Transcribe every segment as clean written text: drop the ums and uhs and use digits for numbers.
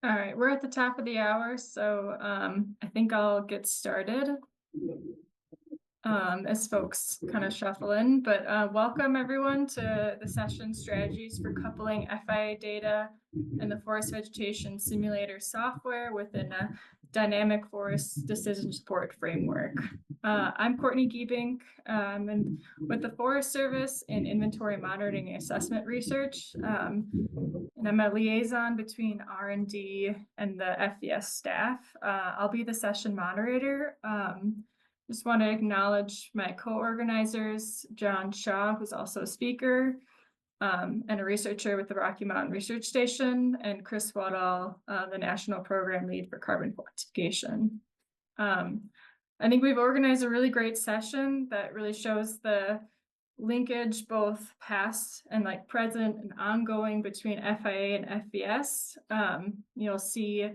All right, we're at the top of the hour, so I think I'll get started as folks kind of shuffle in. But welcome everyone to the session Strategies for Coupling FIA Data and the Forest Vegetation Simulator Software within a Dynamic Forest Decision Support Framework. I'm Courtney Giebink, and with the Forest Service in Inventory Monitoring and Assessment Research. And I'm a liaison between R&D and the FVS staff. I'll be the session moderator. Just want to acknowledge my co-organizers, John Shaw, who's also a speaker, and a researcher with the Rocky Mountain Research Station, and Chris Waddell, the National Program Lead for Carbon Quantification. I think we've organized a really great session that really shows the linkage both past and like present and ongoing between FIA and FVS. You'll see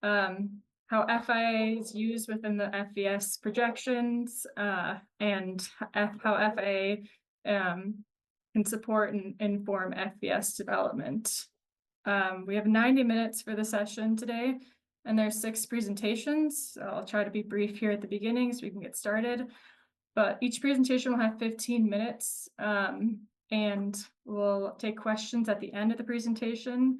how FIA is used within the FVS projections and how FIA can support and inform FVS development. We have 90 minutes for the session today, and there's 6 presentations. So I'll try to be brief here at the beginning so we can get started. But each presentation will have 15 minutes, and we'll take questions at the end of the presentation.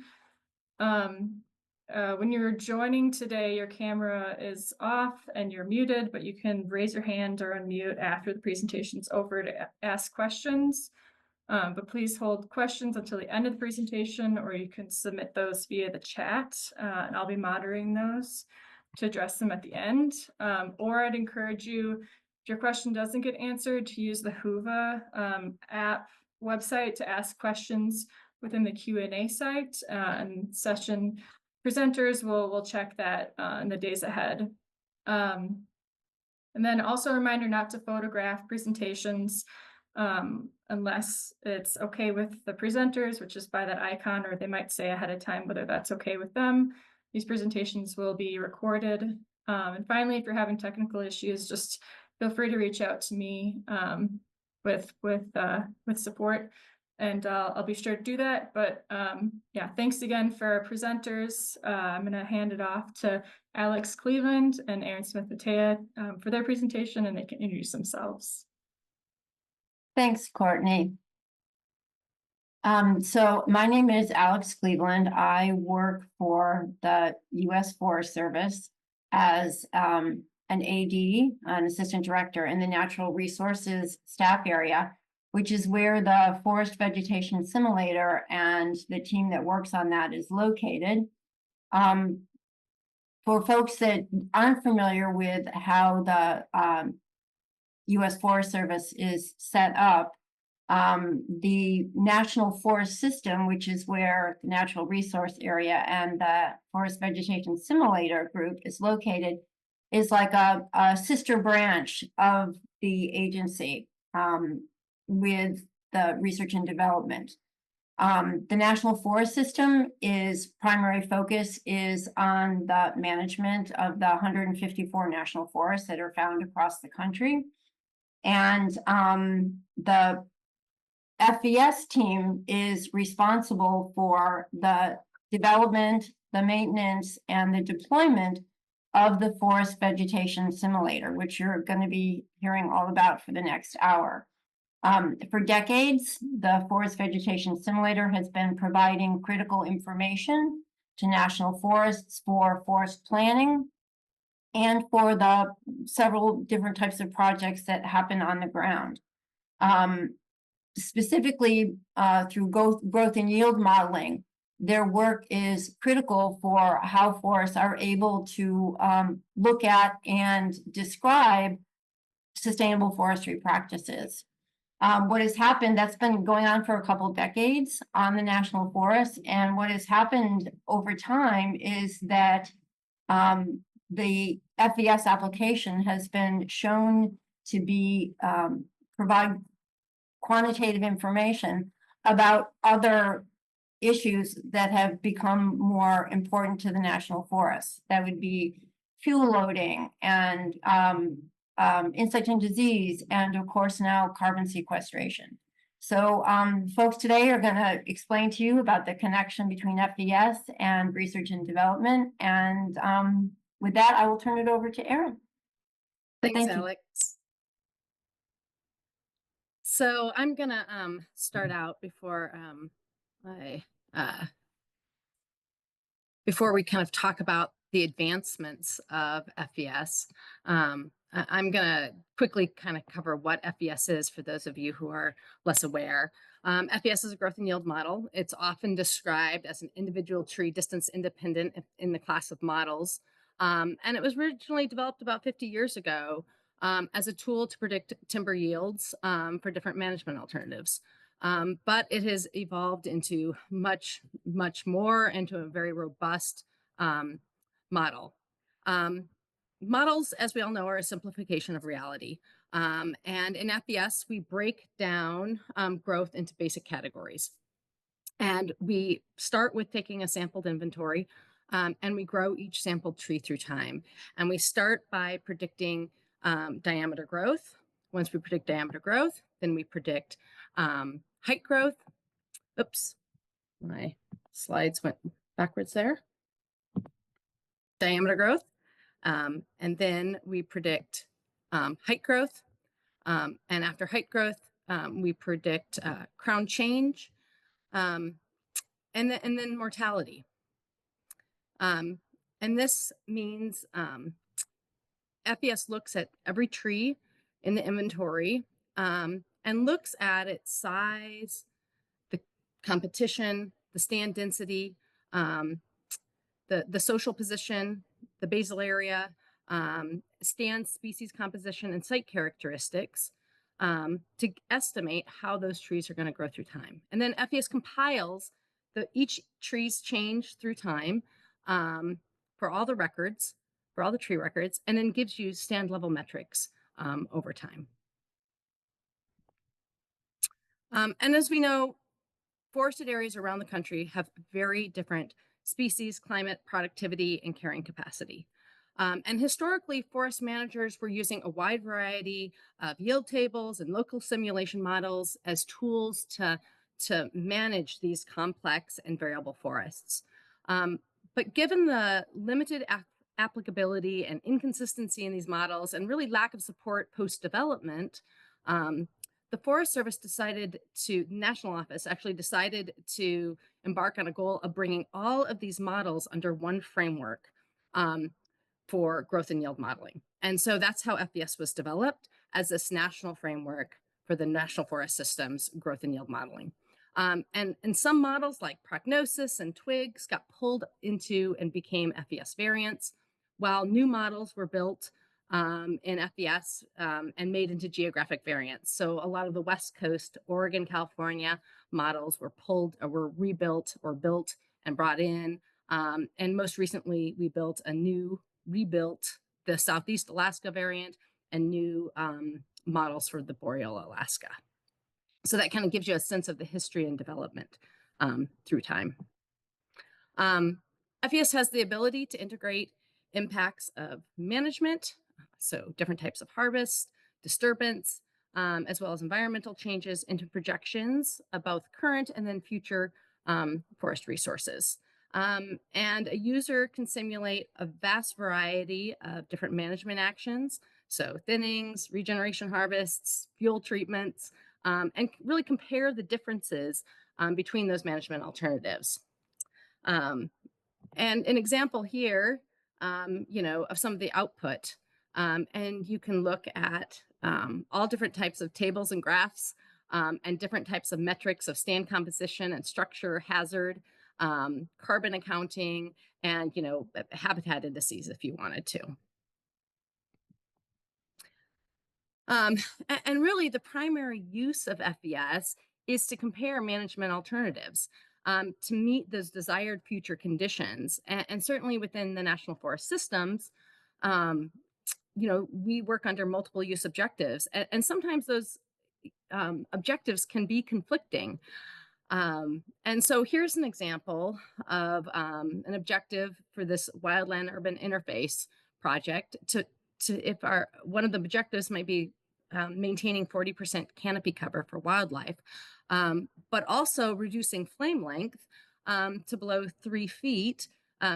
When you're joining today, your camera is off and you're muted, but you can raise your hand or unmute after the presentation's over to ask questions. But please hold questions until the end of the presentation, or you can submit those via the chat, and I'll be monitoring those to address them at the end. Or I'd encourage you, if your question doesn't get answered, to use the Whova app website to ask questions within the Q&A site, and session presenters will check that in the days ahead. And then also a reminder not to photograph presentations unless it's okay with the presenters, which is by that icon, or they might say ahead of time whether that's okay with them. These presentations will be recorded. And finally, if you're having technical issues, just feel free to reach out to me with support, and I'll be sure to do that. But yeah, thanks again for our presenters. I'm going to hand it off to Alix Cleveland and Erin Smith-Mateja for their presentation, and they can introduce themselves. Thanks, Courtney. So my name is Alix Cleveland. I work for the U.S. Forest Service as an AD, an assistant director in the natural resources staff area, which is where the forest vegetation simulator and the team that works on that is located. For folks that aren't familiar with how the U.S. Forest Service is set up, the National Forest System, which is where the natural resource area and the forest vegetation simulator group is located, is like a sister branch of the agency with the research and development. The National Forest System primary focus is on the management of the 154 national forests that are found across the country. And the FVS team is responsible for the development, the maintenance, and the deployment of the forest vegetation simulator, which you're going to be hearing all about for the next hour. For decades, the forest vegetation simulator has been providing critical information to national forests for forest planning and for the several different types of projects that happen on the ground. Specifically, through growth and yield modeling, their work is critical for how forests are able to look at and describe sustainable forestry practices. What has happened, that's been going on for a couple of decades on the national forests, and what has happened over time is that the FVS application has been shown to be provide quantitative information about other issues that have become more important to the national forests. That would be fuel loading and insect and disease, and of course now carbon sequestration. So folks today are going to explain to you about the connection between FVS and research and development. And with that, I will turn it over to Erin. Thanks, Thank you. Alix. So I'm gonna start out before before we kind of talk about the advancements of FVS. I'm gonna quickly kind of cover what FVS is for those of you who are less aware. FVS is a growth and yield model. It's often described as an individual tree distance independent in the class of models. And it was originally developed about 50 years ago as a tool to predict timber yields for different management alternatives. But it has evolved into much more, into a very robust model. Models, as we all know, are a simplification of reality. And in FVS, we break down growth into basic categories. And we start with taking a sampled inventory and we grow each sampled tree through time. And we start by predicting diameter growth. Once we predict diameter growth, then we predict height growth. Oops, my slides went backwards there. Diameter growth. And then we predict height growth. And after height growth, we predict crown change and then mortality. And this means FVS looks at every tree in the inventory and looks at its size, the competition, the stand density, the social position, the basal area, stand species composition, and site characteristics to estimate how those trees are going to grow through time. And then FVS compiles each tree's change through time for all the records, for all the tree records, and then gives you stand level metrics over time. And as we know, forested areas around the country have very different species, climate, productivity, and carrying capacity. And historically, forest managers were using a wide variety of yield tables and local simulation models as tools to manage these complex and variable forests. But given the limited applicability and inconsistency in these models and really lack of support post-development, the Forest Service National Office actually decided to embark on a goal of bringing all of these models under one framework for growth and yield modeling. And so that's how FVS was developed, as this national framework for the National Forest System's growth and yield modeling. And some models like prognosis and twigs got pulled into and became FVS variants, while new models were built in FVS and made into geographic variants. So a lot of the West Coast, Oregon, California models were pulled or were rebuilt or built and brought in. And most recently, we rebuilt the Southeast Alaska variant and new models for the Boreal Alaska. So that kind of gives you a sense of the history and development through time. FVS has the ability to integrate impacts of management, so different types of harvest, disturbance, as well as environmental changes into projections of both current and then future forest resources. And a user can simulate a vast variety of different management actions, so thinnings, regeneration harvests, fuel treatments, and really compare the differences between those management alternatives. And an example here, of some of the output, and you can look at all different types of tables and graphs and different types of metrics of stand composition and structure, hazard, carbon accounting, and habitat indices if you wanted to. And really the primary use of FVS is to compare management alternatives to meet those desired future conditions. And certainly within the National Forest Systems, we work under multiple use objectives, and sometimes those objectives can be conflicting. And so here's an example of an objective for this wildland urban interface project if one of the objectives might be maintaining 40% canopy cover for wildlife, but also reducing flame length to below 3 feet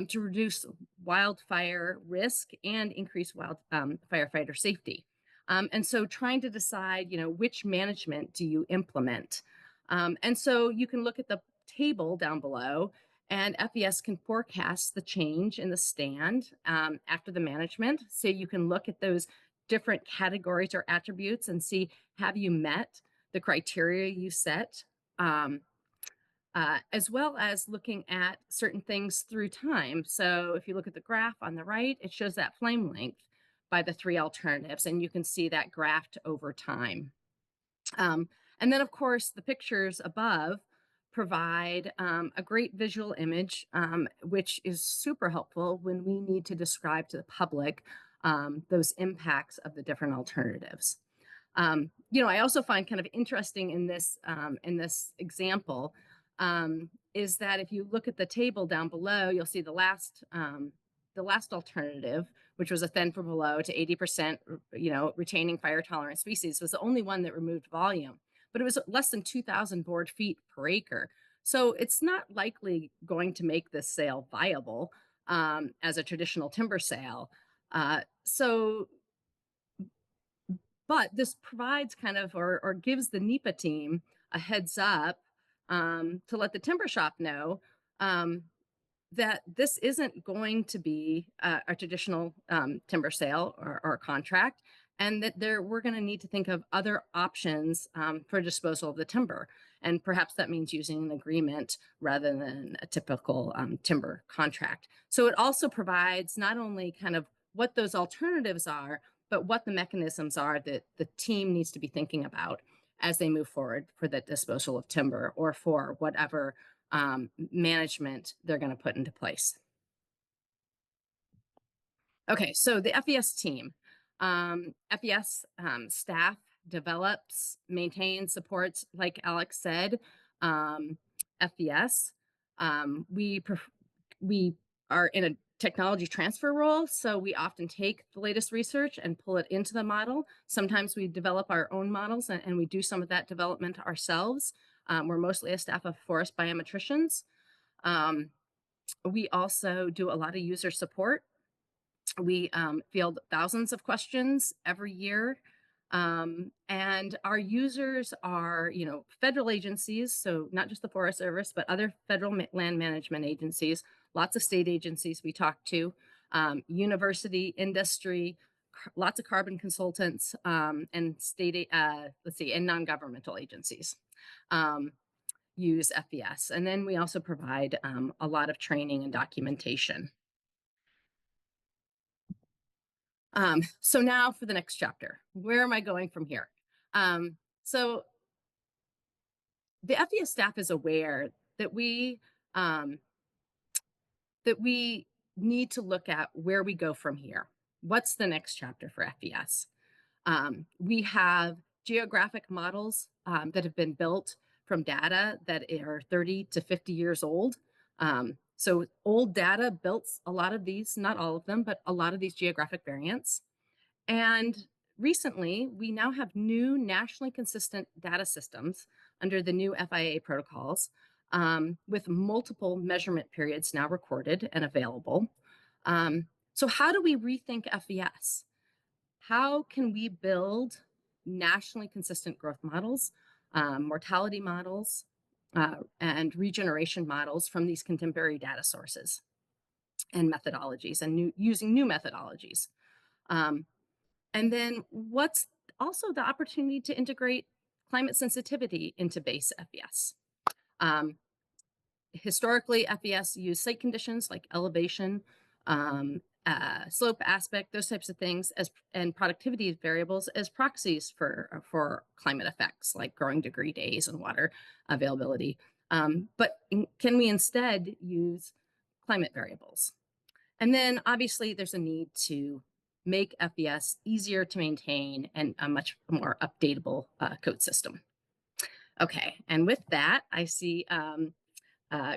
to reduce wildfire risk and increase firefighter safety. And so trying to decide, which management do you implement? And so you can look at the table down below, and FVS can forecast the change in the stand after the management. So you can look at those different categories or attributes and see, have you met the criteria you set? As well as looking at certain things through time. So if you look at the graph on the right, it shows that flame length by the 3 alternatives, and you can see that graphed over time. And then, of course, the pictures above provide a great visual image, which is super helpful when we need to describe to the public those impacts of the different alternatives. I also find kind of interesting in this example is that if you look at the table down below, you'll see the last alternative, which was a thin from below to 80%, retaining fire tolerant species, was the only one that removed volume, but it was less than 2,000 board feet per acre. So it's not likely going to make this sale viable as a traditional timber sale. But this provides kind of, or gives the NEPA team a heads up to let the timber shop know that this isn't going to be a traditional timber sale or contract, and that we're going to need to think of other options for disposal of the timber. And perhaps that means using an agreement rather than a typical timber contract. So it also provides not only kind of what those alternatives are, but what the mechanisms are that the team needs to be thinking about as they move forward for the disposal of timber or for whatever management they're going to put into place. Okay, so the FVS team. FVS staff develops, maintains, supports, like Alix said, FVS. We are in a technology transfer role, so we often take the latest research and pull it into the model. Sometimes we develop our own models, and we do some of that development ourselves. We're mostly a staff of forest biometricians. We also do a lot of user support. We field thousands of questions every year. And our users are, federal agencies, so not just the Forest Service, but other federal land management agencies, lots of state agencies we talk to, university, industry, lots of carbon consultants, and state, and non-governmental agencies use FVS. And then we also provide a lot of training and documentation. So now for the next chapter, where am I going from here? So the FVS staff is aware that we need to look at where we go from here. What's the next chapter for FVS? We have geographic models that have been built from data that are 30 to 50 years old. So old data built a lot of these, not all of them, but a lot of these geographic variants. And recently, we now have new nationally consistent data systems under the new FIA protocols with multiple measurement periods now recorded and available. So how do we rethink FVS? How can we build nationally consistent growth models, mortality models, and regeneration models from these contemporary data sources and methodologies, and using new methodologies? And then what's also the opportunity to integrate climate sensitivity into base FVS? Historically, FVS used site conditions like elevation, slope aspect, those types of things, and productivity variables as proxies for climate effects like growing degree days and water availability. But can we instead use climate variables? And then obviously there's a need to make FVS easier to maintain and a much more updatable code system. Okay, and with that, I see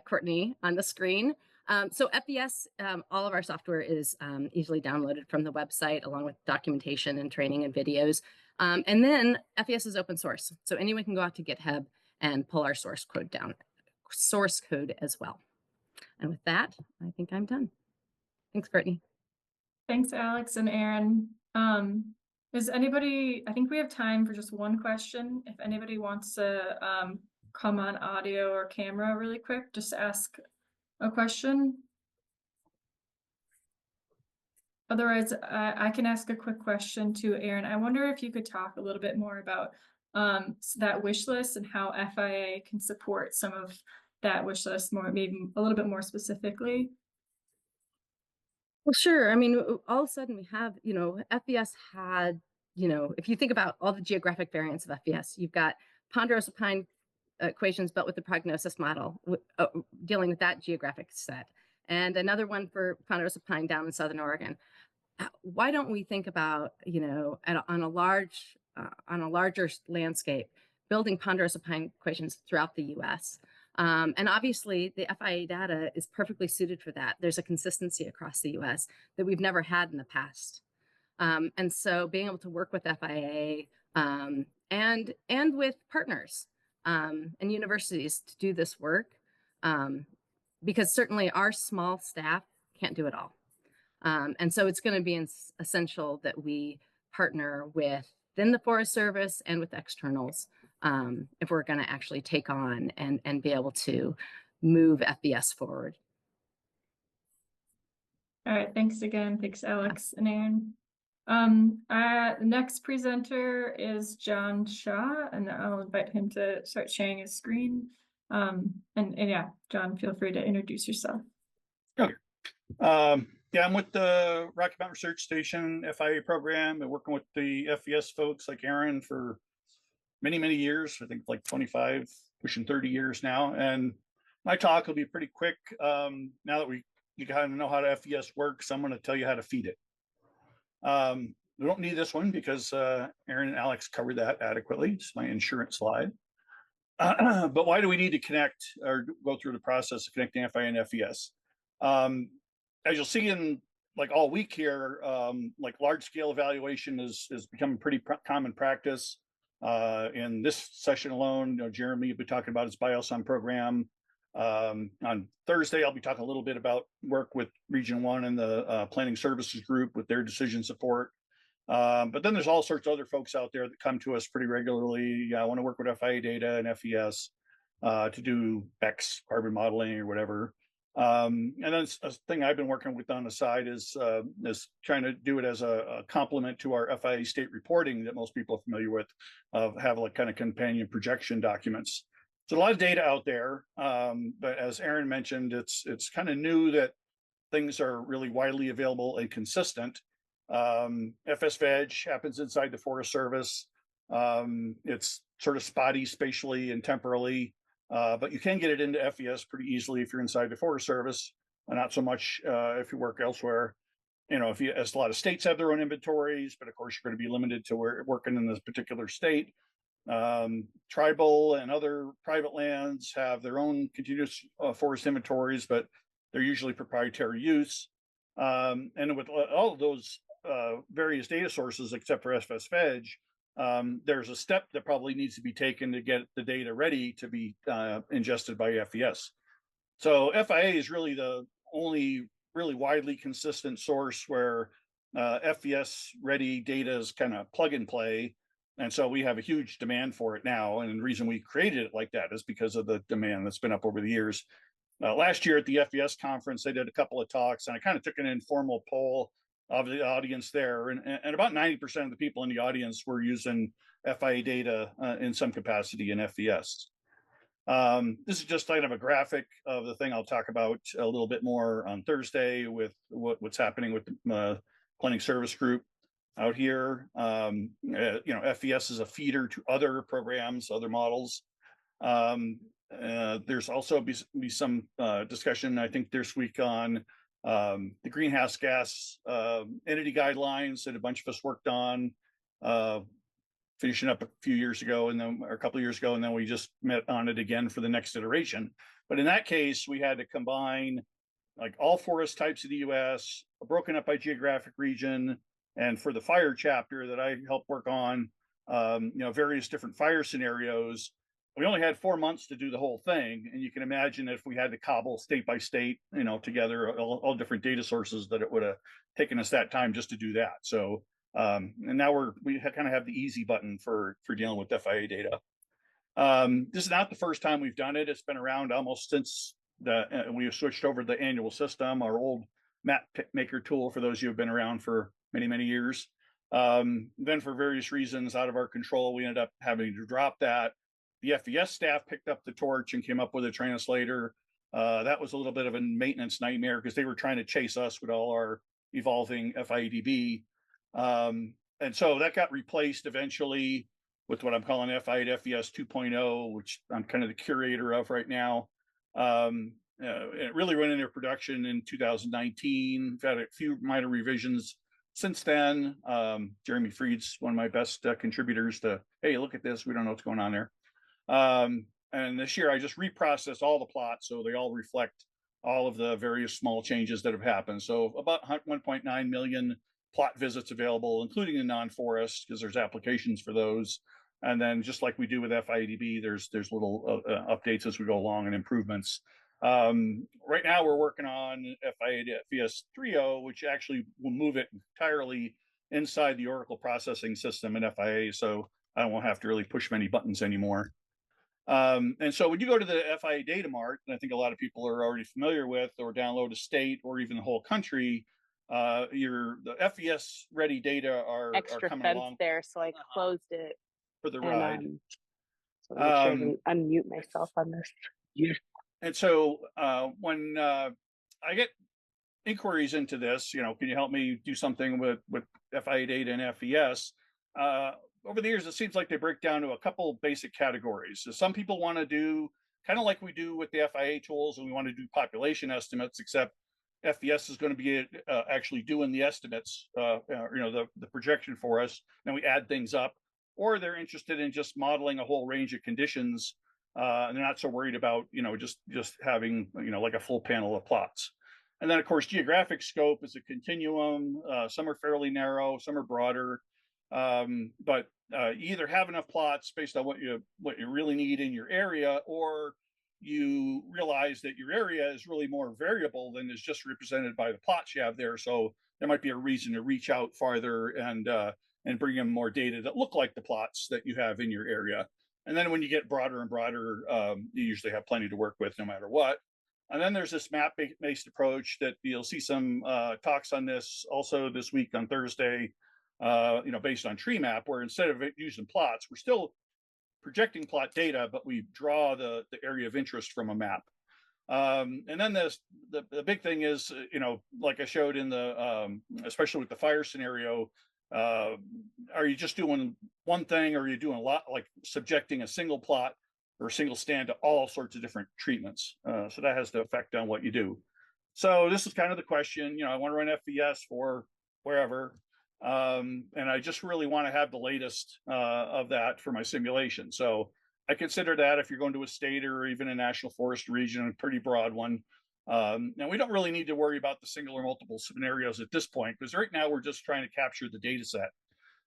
Courtney on the screen. So FVS, all of our software is easily downloaded from the website, along with documentation and training and videos. And then FVS is open source, so anyone can go out to GitHub and pull our source code as well. And with that, I think I'm done. Thanks, Courtney. Thanks, Alix and Erin. Is anybody, I think we have time for just one question. If anybody wants to come on audio or camera really quick, just ask a question. Otherwise, I can ask a quick question to Erin. I wonder if you could talk a little bit more about that wish list and how FIA can support some of that wish list more, maybe a little bit more specifically. Well, sure. I mean, all of a sudden we have, FVS had, if you think about all the geographic variants of FVS, you've got ponderosa pine equations built with the prognosis model, dealing with that geographic set, and another one for ponderosa pine down in Southern Oregon. Why don't we think about, on a larger landscape, building ponderosa pine equations throughout the U.S.? And obviously, the FIA data is perfectly suited for that. There's a consistency across the U.S. that we've never had in the past. And so being able to work with FIA and with partners and universities to do this work, because certainly our small staff can't do it all. And so it's going to be essential that we partner within the Forest Service and with externals if we're going to actually take on and be able to move FVS forward. All right, thanks again. Thanks, Alix and Erin. The next presenter is John Shaw, and I'll invite him to start sharing his screen. And yeah, John, feel free to introduce yourself. Okay. Yeah, I'm with the Rocky Mountain Research Station FIA program and working with the FVS folks like Erin for many, many years. I think like 25, pushing 30 years now. And my talk will be pretty quick. Now that you kind of know how the FVS works, I'm going to tell you how to feed it. We don't need this one because Erin and Alix covered that adequately. It's my insurance slide. But why do we need to connect or go through the process of connecting FIA and FVS? As you'll see in like all week here, like large scale evaluation is becoming pretty common practice. In this session alone, Jeremy will be talking about his BioSum program. On Thursday, I'll be talking a little bit about work with Region 1 and the Planning Services Group with their decision support. But then there's all sorts of other folks out there that come to us pretty regularly. I want to work with FIA data and FVS to do X carbon modeling or whatever. And then a thing I've been working with on the side is trying to do it as a complement to our FIA state reporting that most people are familiar with, have like kind of companion projection documents. So a lot of data out there, but as Erin mentioned, it's kind of new that things are really widely available and consistent. FSVEG happens inside the Forest Service. It's sort of spotty spatially and temporally. But you can get it into FVS pretty easily if you're inside the Forest Service, and not so much if you work elsewhere. As a lot of states have their own inventories, but of course you're going to be limited to where working in this particular state. Tribal and other private lands have their own continuous forest inventories, but they're usually proprietary use. And with all of those various data sources, except for FSVEG, there's a step that probably needs to be taken to get the data ready to be ingested by FVS. So FIA is really the only really widely consistent source where FVS ready data is kind of plug and play. And so we have a huge demand for it now. And the reason we created it like that is because of the demand that's been up over the years. Last year at the FVS conference, they did a couple of talks, and I kind of took an informal poll of the audience there, and about 90% of the people in the audience were using FIA data in some capacity in FVS. This is just kind of a graphic of the thing I'll talk about a little bit more on Thursday with what's happening with the Planning Service Group out here. FVS is a feeder to other programs, other models. There's also be some discussion, I think, this week on the greenhouse gas entity guidelines that a bunch of us worked on, finishing up a few years ago, or a couple of years ago, and then we just met on it again for the next iteration. But in that case, we had to combine like all forest types of the U.S., broken up by geographic region, and for the fire chapter that I helped work on, various different fire scenarios. We only had 4 months to do the whole thing, and you can imagine if we had to cobble state by state, together all different data sources, that it would have taken us that time just to do that. So, and now we kind of have the easy button for dealing with FIA data. This is not the first time we've done it. It's been around almost since we switched over to the annual system, our old map maker tool, for those of you who have been around for many, many years. Then for various reasons out of our control, we ended up having to drop that. The FVS staff picked up the torch and came up with a translator. That was a little bit of a maintenance nightmare because they were trying to chase us with all our evolving FIADB. And so that got replaced eventually with what I'm calling FIA-FVS 2.0, which I'm kind of the curator of right now. It really went into production in 2019. We've had a few minor revisions since then. Jeremy Freed's one of my best contributors to, hey, look at this, we don't know what's going on there. And this year I just reprocessed all the plots so they all reflect all of the various small changes that have happened. So about 1.9 million plot visits available, including the non-forest, because there's applications for those. And then just like we do with FIADB, there's little updates as we go along and improvements. Right now we're working on FIA-FVS 3.0, which actually will move it entirely inside the Oracle processing system in FIA, so I won't have to really push many buttons anymore. And so when you go to the FIA Data Mart, and I think a lot of people are already familiar with, or download a state or even the whole country, the FVS ready data are coming fence along there, so I closed it for the ride. So make sure I can unmute myself on this. And so when I get inquiries into this, can you help me do something with FIA data and FVS? Over the years, it seems like they break down to a couple basic categories. So some people want to do kind of like we do with the FIA tools, and we want to do population estimates, except FVS is going to be actually doing the estimates, the projection for us, and we add things up. Or they're interested in just modeling a whole range of conditions, and they're not so worried about, just having, like a full panel of plots. And then, of course, geographic scope is a continuum. Some are fairly narrow, some are broader. But you either have enough plots based on what you really need in your area, or you realize that your area is really more variable than is just represented by the plots you have there. So there might be a reason to reach out farther and bring in more data that look like the plots that you have in your area. And then when you get broader and broader, you usually have plenty to work with no matter what. And then there's this map-based approach that you'll see some talks on this also this week on Thursday, based on tree map, where instead of using plots, we're still projecting plot data, but we draw the area of interest from a map. And then the big thing is, like I showed in the, especially with the fire scenario, are you just doing one thing, or are you doing a lot, like subjecting a single plot or a single stand to all sorts of different treatments? So that has the effect on what you do. So this is kind of the question, I want to run FVS for wherever. And I just really want to have the latest of that for my simulation. So I consider that, if you're going to a state or even a national forest region, a pretty broad one. Now, we don't really need to worry about the single or multiple scenarios at this point, because right now we're just trying to capture the data set.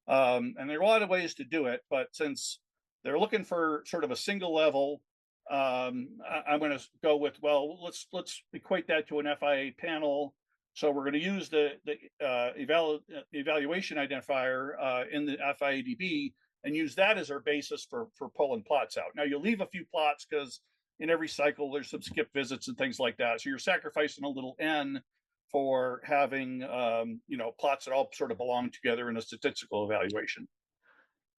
And there are a lot of ways to do it, but since they're looking for sort of a single level, I'm going to go with, well, let's equate that to an FIA panel. So we're going to use the evaluation identifier in the FIADB and use that as our basis for pulling plots out. Now, you'll leave a few plots because in every cycle there's some skip visits and things like that. So you're sacrificing a little N for having plots that all sort of belong together in a statistical evaluation.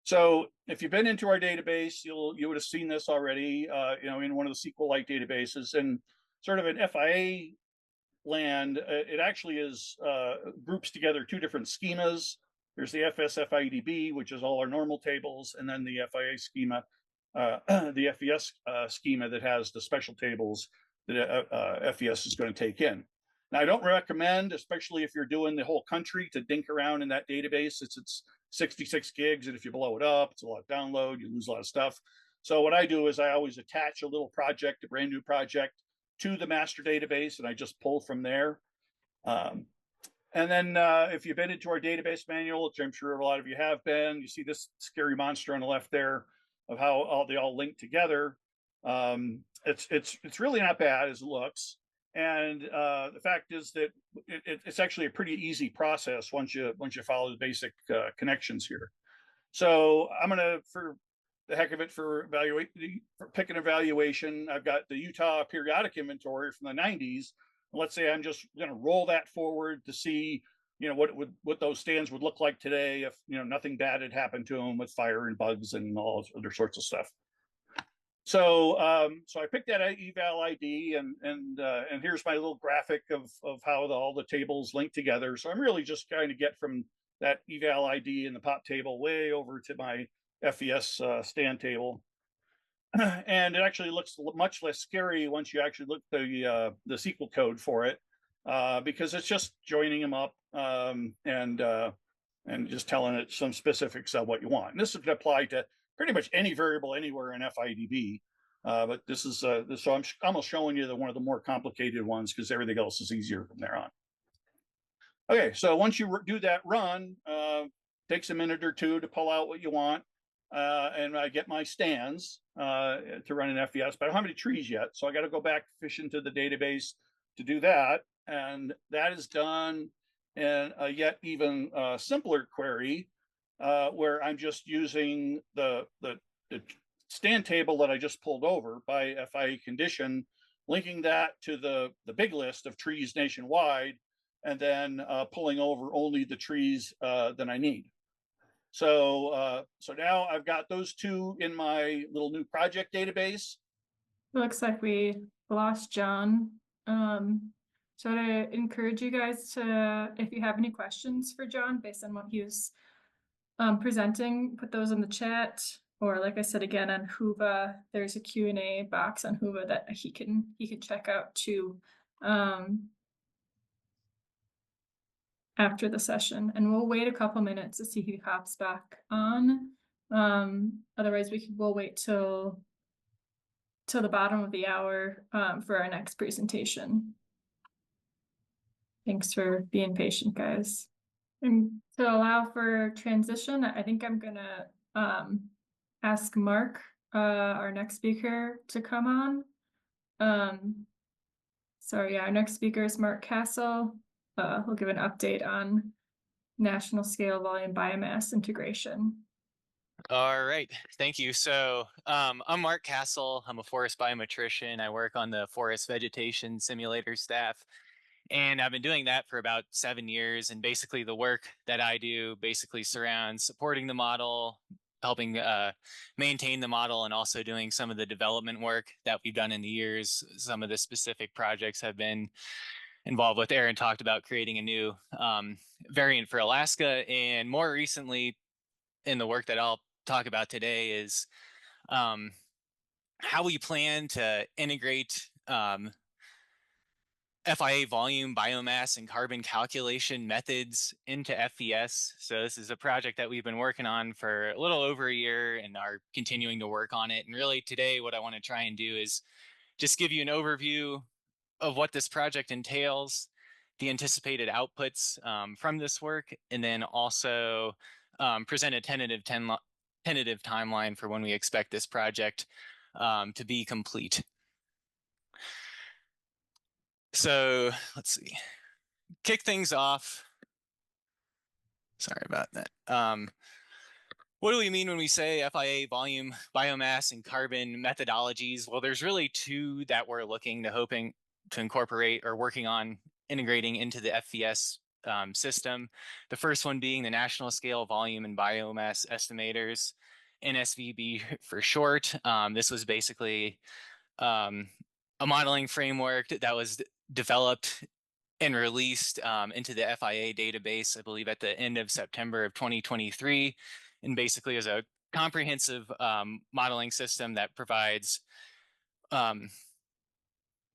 So if you've been into our database, you would have seen this already, in one of the SQLite databases, and sort of an FIA land, it actually is groups together two different schemas. There's the FS-FIADB, which is all our normal tables, and then the FIA schema, the FVS schema that has the special tables that FVS is going to take in. Now, I don't recommend, especially if you're doing the whole country, to dink around in that database. It's 66 gigs, and if you blow it up, it's a lot of download, you lose a lot of stuff. So what I do is I always attach a little project, a brand new project, to the master database, and I just pull from there. And then if you've been into our database manual, which I'm sure a lot of you have been, you see this scary monster on the left there of how they all link together. It's really not bad as it looks. And the fact is that it's actually a pretty easy process once you follow the basic connections here. So I'm gonna, for the heck of it, for pick an evaluation, I've got the Utah periodic inventory from the 90s. Let's say I'm just gonna roll that forward to see, what those stands would look like today if nothing bad had happened to them with fire and bugs and all other sorts of stuff. So so I picked that eval ID, and here's my little graphic of how all the tables link together. So I'm really just trying to get from that eval ID in the pop table way over to my FVS stand table. And it actually looks much less scary once you actually look at the SQL code for it, because it's just joining them up and just telling it some specifics of what you want. And this would apply to pretty much any variable anywhere in FIDB. But this is so I'm almost showing you one of the more complicated ones because everything else is easier from there on. Okay, so once you do that run, takes a minute or two to pull out what you want. And I get my stands to run in FVS, but I don't have any trees yet. So I got to go back fish into the database to do that. And that is done in a yet even simpler query where I'm just using the stand table that I just pulled over by FIA condition, linking that to the big list of trees nationwide, and then pulling over only the trees that I need. So so now I've got those two in my little new project database. Looks like we lost John. So I encourage you guys to, if you have any questions for John based on what he was presenting, put those in the chat. Or like I said again on Whova, there's a Q&A box on Whova that he can check out too. After the session, and we'll wait a couple minutes to see who hops back on. Otherwise we'll wait till the bottom of the hour for our next presentation. Thanks for being patient, guys. And to allow for transition, I think I'm gonna ask Mark, our next speaker, to come on. So yeah, our next speaker is Mark Castle. He'll give an update on national scale volume biomass integration. All right, thank you. So I'm Mark Castle. I'm a forest biometrician. I work on the forest vegetation simulator staff, and I've been doing that for about 7 years. And basically the work that I do basically surrounds supporting the model, helping maintain the model, and also doing some of the development work that we've done in the years. Some of the specific projects have been involved with. Erin talked about creating a new variant for Alaska, and more recently in the work that I'll talk about today is how we plan to integrate FIA volume, biomass, and carbon calculation methods into FVS. So this is a project that we've been working on for a little over a year and are continuing to work on it. And really today what I want to try and do is just give you an overview of what this project entails, the anticipated outputs from this work, and then also present a tentative timeline for when we expect this project to be complete. So let's see, kick things off. Sorry about that. What do we mean when we say FIA volume, biomass, and carbon methodologies? Well, there's really two that we're hoping to incorporate or working on integrating into the FVS system. The first one being the National Scale Volume and Biomass Estimators, NSVB for short. This was basically a modeling framework that was developed and released into the FIA database, I believe at the end of September of 2023, and basically is a comprehensive modeling system that provides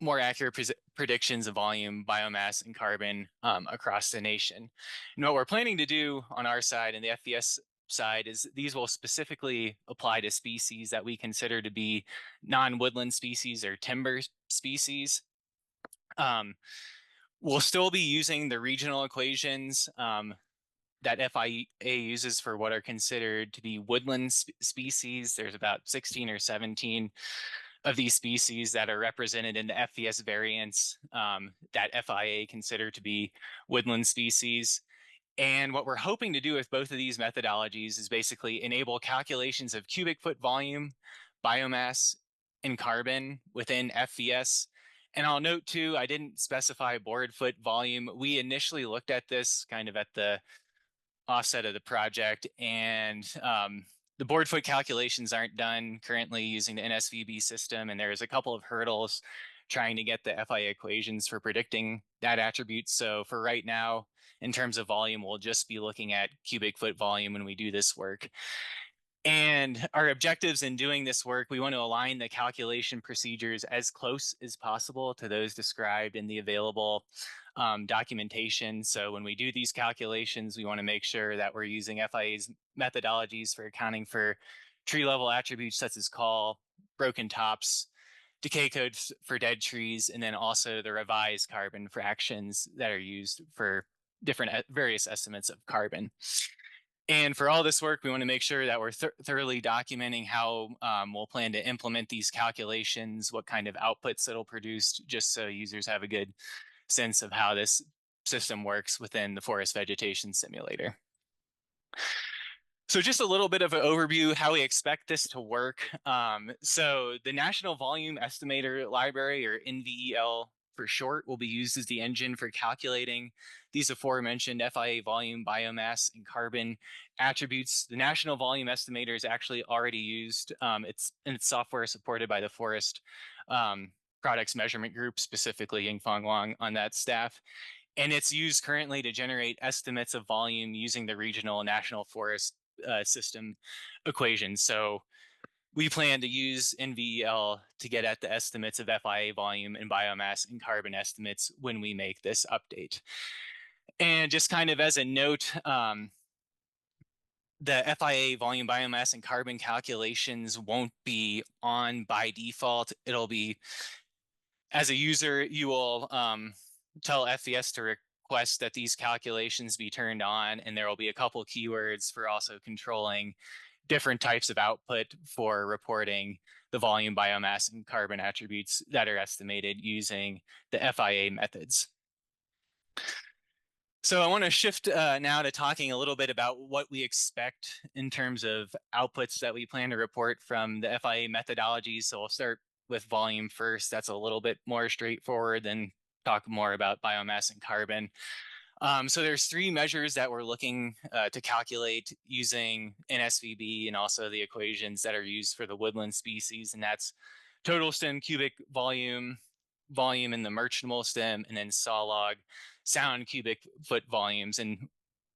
more accurate predictions of volume, biomass, and carbon across the nation. And what we're planning to do on our side and the FVS side is these will specifically apply to species that we consider to be non-woodland species or timber species. We'll still be using the regional equations that FIA uses for what are considered to be woodland species. There's about 16 or 17 of these species that are represented in the FVS variants that FIA consider to be woodland species. And what we're hoping to do with both of these methodologies is basically enable calculations of cubic foot volume, biomass, and carbon within FVS. And I'll note too, I didn't specify board foot volume. We initially looked at this kind of at the offset of the project, and the board foot calculations aren't done currently using the NSVB system, and there's a couple of hurdles trying to get the FIA equations for predicting that attribute. So for right now, in terms of volume, we'll just be looking at cubic foot volume when we do this work. And our objectives in doing this work, we want to align the calculation procedures as close as possible to those described in the available documentation. So when we do these calculations, we want to make sure that we're using FIA's methodologies for accounting for tree level attributes such as call, broken tops, decay codes for dead trees, and then also the revised carbon fractions that are used for different various estimates of carbon. And for all this work, we want to make sure that we're thoroughly documenting how we'll plan to implement these calculations, what kind of outputs it'll produce, just so users have a good sense of how this system works within the forest vegetation simulator. So just a little bit of an overview how we expect this to work. So the National Volume Estimator Library, or NVEL for short, will be used as the engine for calculating these aforementioned FIA volume, biomass, and carbon attributes. The National Volume Estimator is actually already used. It's software supported by the Forest Products Measurement Group, specifically Yingfang Wang on that staff. And it's used currently to generate estimates of volume using the regional national forest system equations. So we plan to use NVEL to get at the estimates of FIA volume and biomass and carbon estimates when we make this update. And just kind of as a note, the FIA volume, biomass, and carbon calculations won't be on by default. It'll be, as a user, you will tell FVS to request that these calculations be turned on, and there will be a couple keywords for also controlling different types of output for reporting the volume, biomass, and carbon attributes that are estimated using the FIA methods. So I want to shift now to talking a little bit about what we expect in terms of outputs that we plan to report from the FIA methodologies. So we'll start with volume first. That's a little bit more straightforward than talk more about biomass and carbon. So there's three measures that we're looking to calculate using NSVB and also the equations that are used for the woodland species, and that's total stem cubic volume, volume in the merchantable stem, and then saw log sound cubic foot volumes. And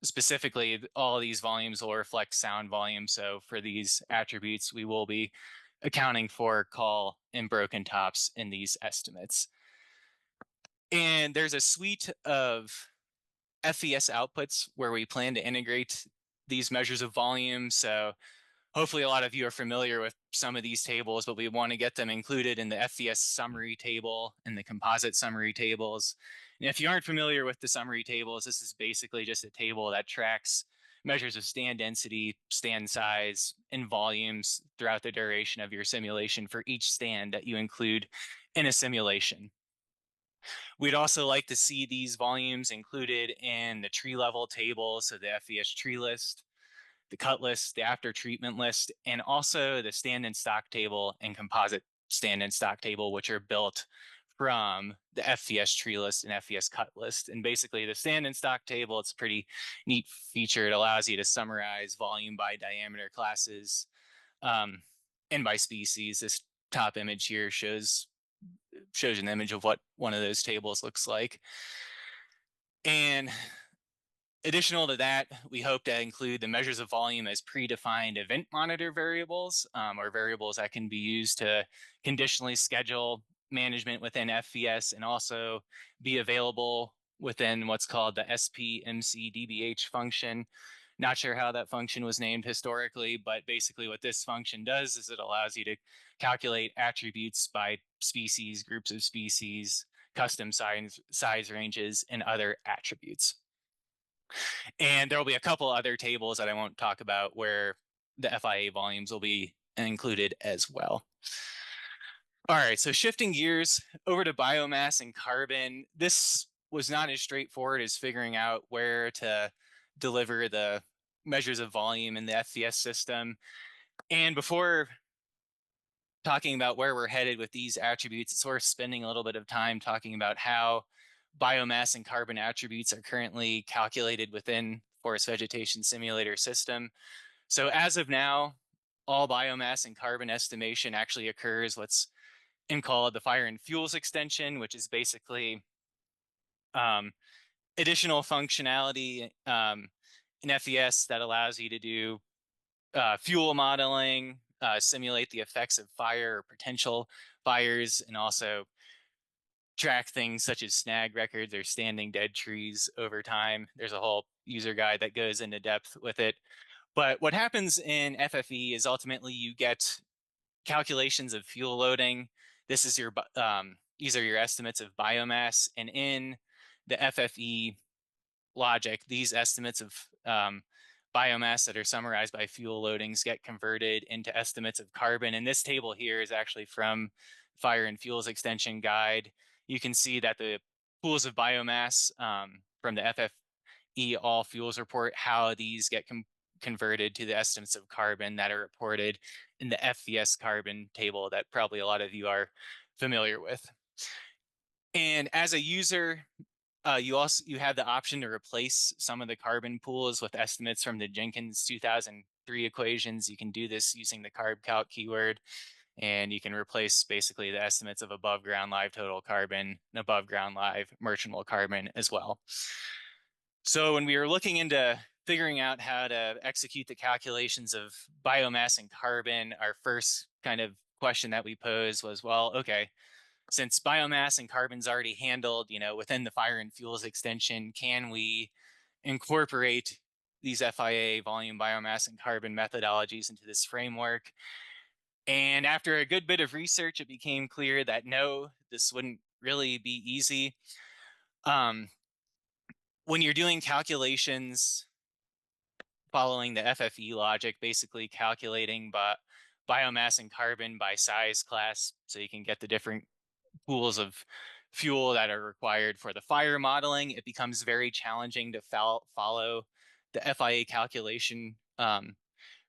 specifically, all of these volumes will reflect sound volume. So for these attributes, we will be accounting for call and broken tops in these estimates. And there's a suite of FVS outputs where we plan to integrate these measures of volume. So hopefully a lot of you are familiar with some of these tables, but we want to get them included in the FVS summary table and the composite summary tables. And if you aren't familiar with the summary tables, this is basically just a table that tracks measures of stand density, stand size, and volumes throughout the duration of your simulation for each stand that you include in a simulation. We'd also like to see these volumes included in the tree level table, so the FVS tree list, the cut list, the after treatment list, and also the stand and stock table and composite stand and stock table, which are built from the FVS tree list and FVS cut list. And basically the stand and stock table, it's a pretty neat feature. It allows you to summarize volume by diameter classes and by species. This top image here shows an image of what one of those tables looks like. And additional to that, we hope to include the measures of volume as predefined event monitor variables, or variables that can be used to conditionally schedule management within FVS and also be available within what's called the SPMCDBH function. Not sure how that function was named historically, but basically what this function does is it allows you to calculate attributes by species, groups of species, custom size ranges, and other attributes. And there will be a couple other tables that I won't talk about where the FIA volumes will be included as well. All right, so shifting gears over to biomass and carbon. This was not as straightforward as figuring out where to deliver the measures of volume in the FVS system. And before talking about where we're headed with these attributes, it's worth spending a little bit of time talking about how biomass and carbon attributes are currently calculated within forest vegetation simulator system. So as of now, all biomass and carbon estimation actually occurs what's called the fire and fuels extension, which is basically additional functionality in FVS that allows you to do fuel modeling, simulate the effects of fire or potential fires, and also track things such as snag records or standing dead trees over time. There's a whole user guide that goes into depth with it. But what happens in FFE is ultimately you get calculations of fuel loading. This is your these are your estimates of biomass, and in the FFE logic, these estimates of biomass that are summarized by fuel loadings get converted into estimates of carbon. And this table here is actually from Fire and Fuels Extension Guide. You can see that the pools of biomass from the FFE All Fuels report, how these get converted to the estimates of carbon that are reported in the FVS carbon table that probably a lot of you are familiar with. And as a user, you have the option to replace some of the carbon pools with estimates from the Jenkins 2003 equations. You can do this using the CarbCalc keyword, and you can replace basically the estimates of above ground live total carbon and above ground live merchantable carbon as well. So when we were looking into figuring out how to execute the calculations of biomass and carbon, our first kind of question that we posed was, well, okay, since biomass and carbon's already handled, within the fire and fuels extension, can we incorporate these FIA volume, biomass, and carbon methodologies into this framework? And after a good bit of research, it became clear that no, this wouldn't really be easy. When you're doing calculations following the FFE logic, basically calculating biomass and carbon by size class, so you can get the different pools of fuel that are required for the fire modeling, it becomes very challenging to follow the FIA calculation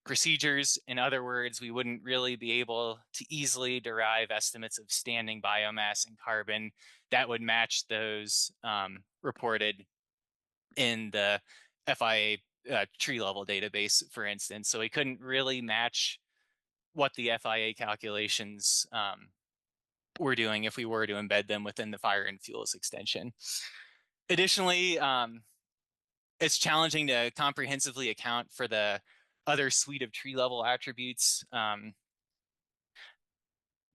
procedures. In other words, we wouldn't really be able to easily derive estimates of standing biomass and carbon that would match those reported in the FIA tree level database, for instance. So we couldn't really match what the FIA calculations we're doing if we were to embed them within the fire and fuels extension. Additionally, it's challenging to comprehensively account for the other suite of tree level attributes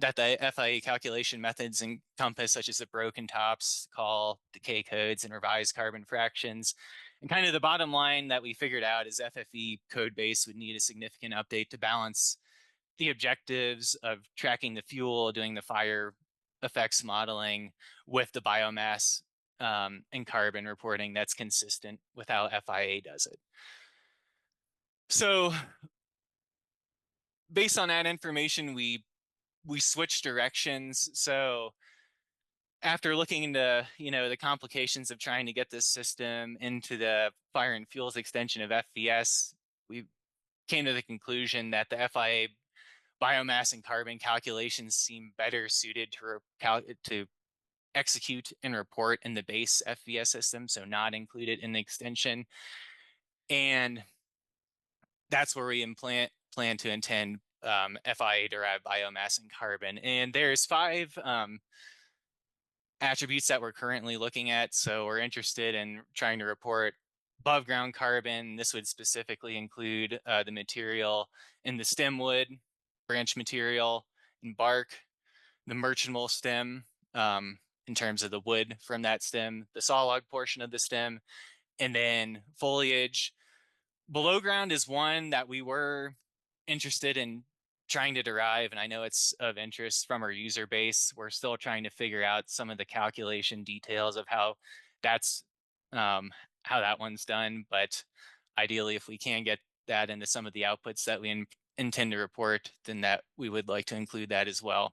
that the FIA calculation methods encompass, such as the broken tops, call, decay codes, and revised carbon fractions. And kind of the bottom line that we figured out is FFE code base would need a significant update to balance the objectives of tracking the fuel, doing the fire effects modeling with the biomass and carbon reporting that's consistent with how FIA does it. So based on that information, we switched directions. So after looking into, the complications of trying to get this system into the fire and fuels extension of FVS, we came to the conclusion that the FIA biomass and carbon calculations seem better suited to execute and report in the base FVS system, so not included in the extension. And that's where we plan to intend FIA-derived biomass and carbon. And there's 5 attributes that we're currently looking at. So we're interested in trying to report above ground carbon. This would specifically include the material in the stem wood, branch material, and bark, the merchantable stem in terms of the wood from that stem, the sawlog portion of the stem, and then foliage. Below ground is one that we were interested in trying to derive, and I know it's of interest from our user base. We're still trying to figure out some of the calculation details of how that's how that one's done. But ideally, if we can get that into some of the outputs that we intend to report, then that we would like to include that as well.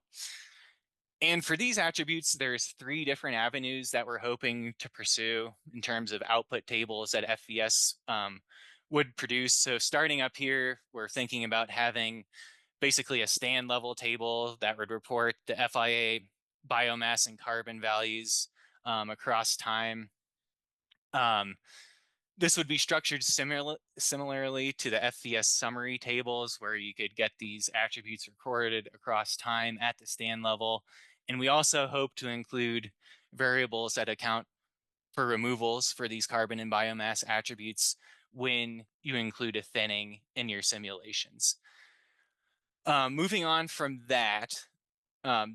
And for these attributes, there's 3 different avenues that we're hoping to pursue in terms of output tables that FVS would produce. So starting up here, we're thinking about having basically a stand level table that would report the FIA biomass and carbon values across time. This would be structured similarly to the FVS summary tables, where you could get these attributes recorded across time at the stand level. And we also hope to include variables that account for removals for these carbon and biomass attributes when you include a thinning in your simulations. Moving on from that,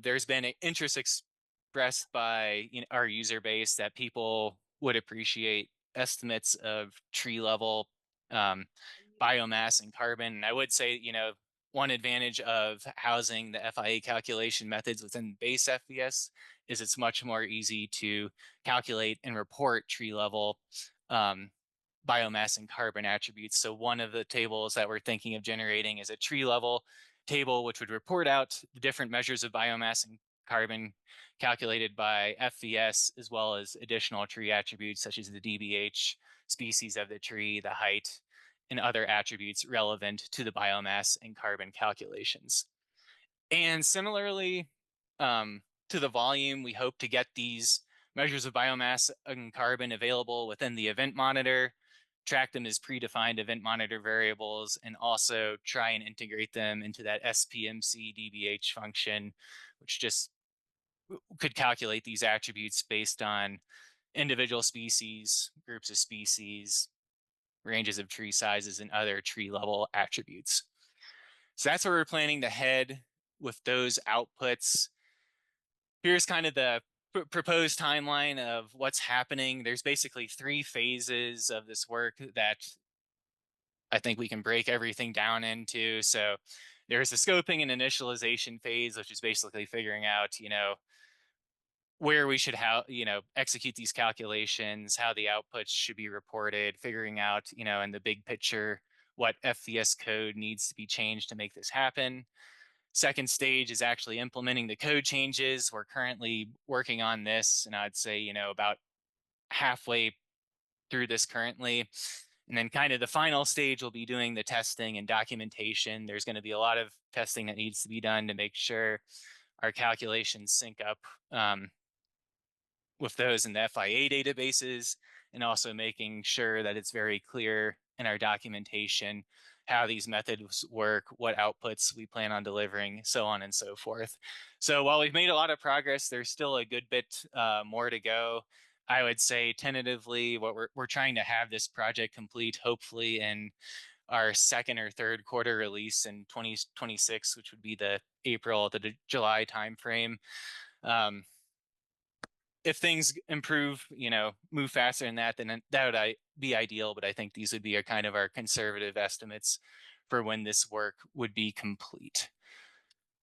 there's been an interest expressed by our user base that people would appreciate estimates of tree level biomass and carbon. And I would say, one advantage of housing the FIA calculation methods within base FVS is it's much more easy to calculate and report tree level biomass and carbon attributes. So one of the tables that we're thinking of generating is a tree level table, which would report out the different measures of biomass and carbon calculated by FVS, as well as additional tree attributes such as the DBH, species of the tree, the height, and other attributes relevant to the biomass and carbon calculations. And similarly to the volume, we hope to get these measures of biomass and carbon available within the event monitor, track them as predefined event monitor variables, and also try and integrate them into that SPMC DBH function, which just could calculate these attributes based on individual species, groups of species, ranges of tree sizes, and other tree level attributes. So that's where we're planning to head with those outputs. Here's kind of the proposed timeline of what's happening. There's basically 3 phases of this work that I think we can break everything down into. So there's the scoping and initialization phase, which is basically figuring out, where we should execute these calculations, how the outputs should be reported, figuring out, in the big picture, what FVS code needs to be changed to make this happen. Second stage is actually implementing the code changes. We're currently working on this, and I'd say, about halfway through this currently. And then kind of the final stage will be doing the testing and documentation. There's going to be a lot of testing that needs to be done to make sure our calculations sync up with those in the FIA databases, and also making sure that it's very clear in our documentation how these methods work, what outputs we plan on delivering, so on and so forth. So while we've made a lot of progress, there's still a good bit more to go. I would say tentatively what we're trying to have this project complete, hopefully in our second or third quarter release in 2026, which would be the April to the July timeframe. If things improve, move faster than that, then that would be ideal. But I think these would be kind of our conservative estimates for when this work would be complete.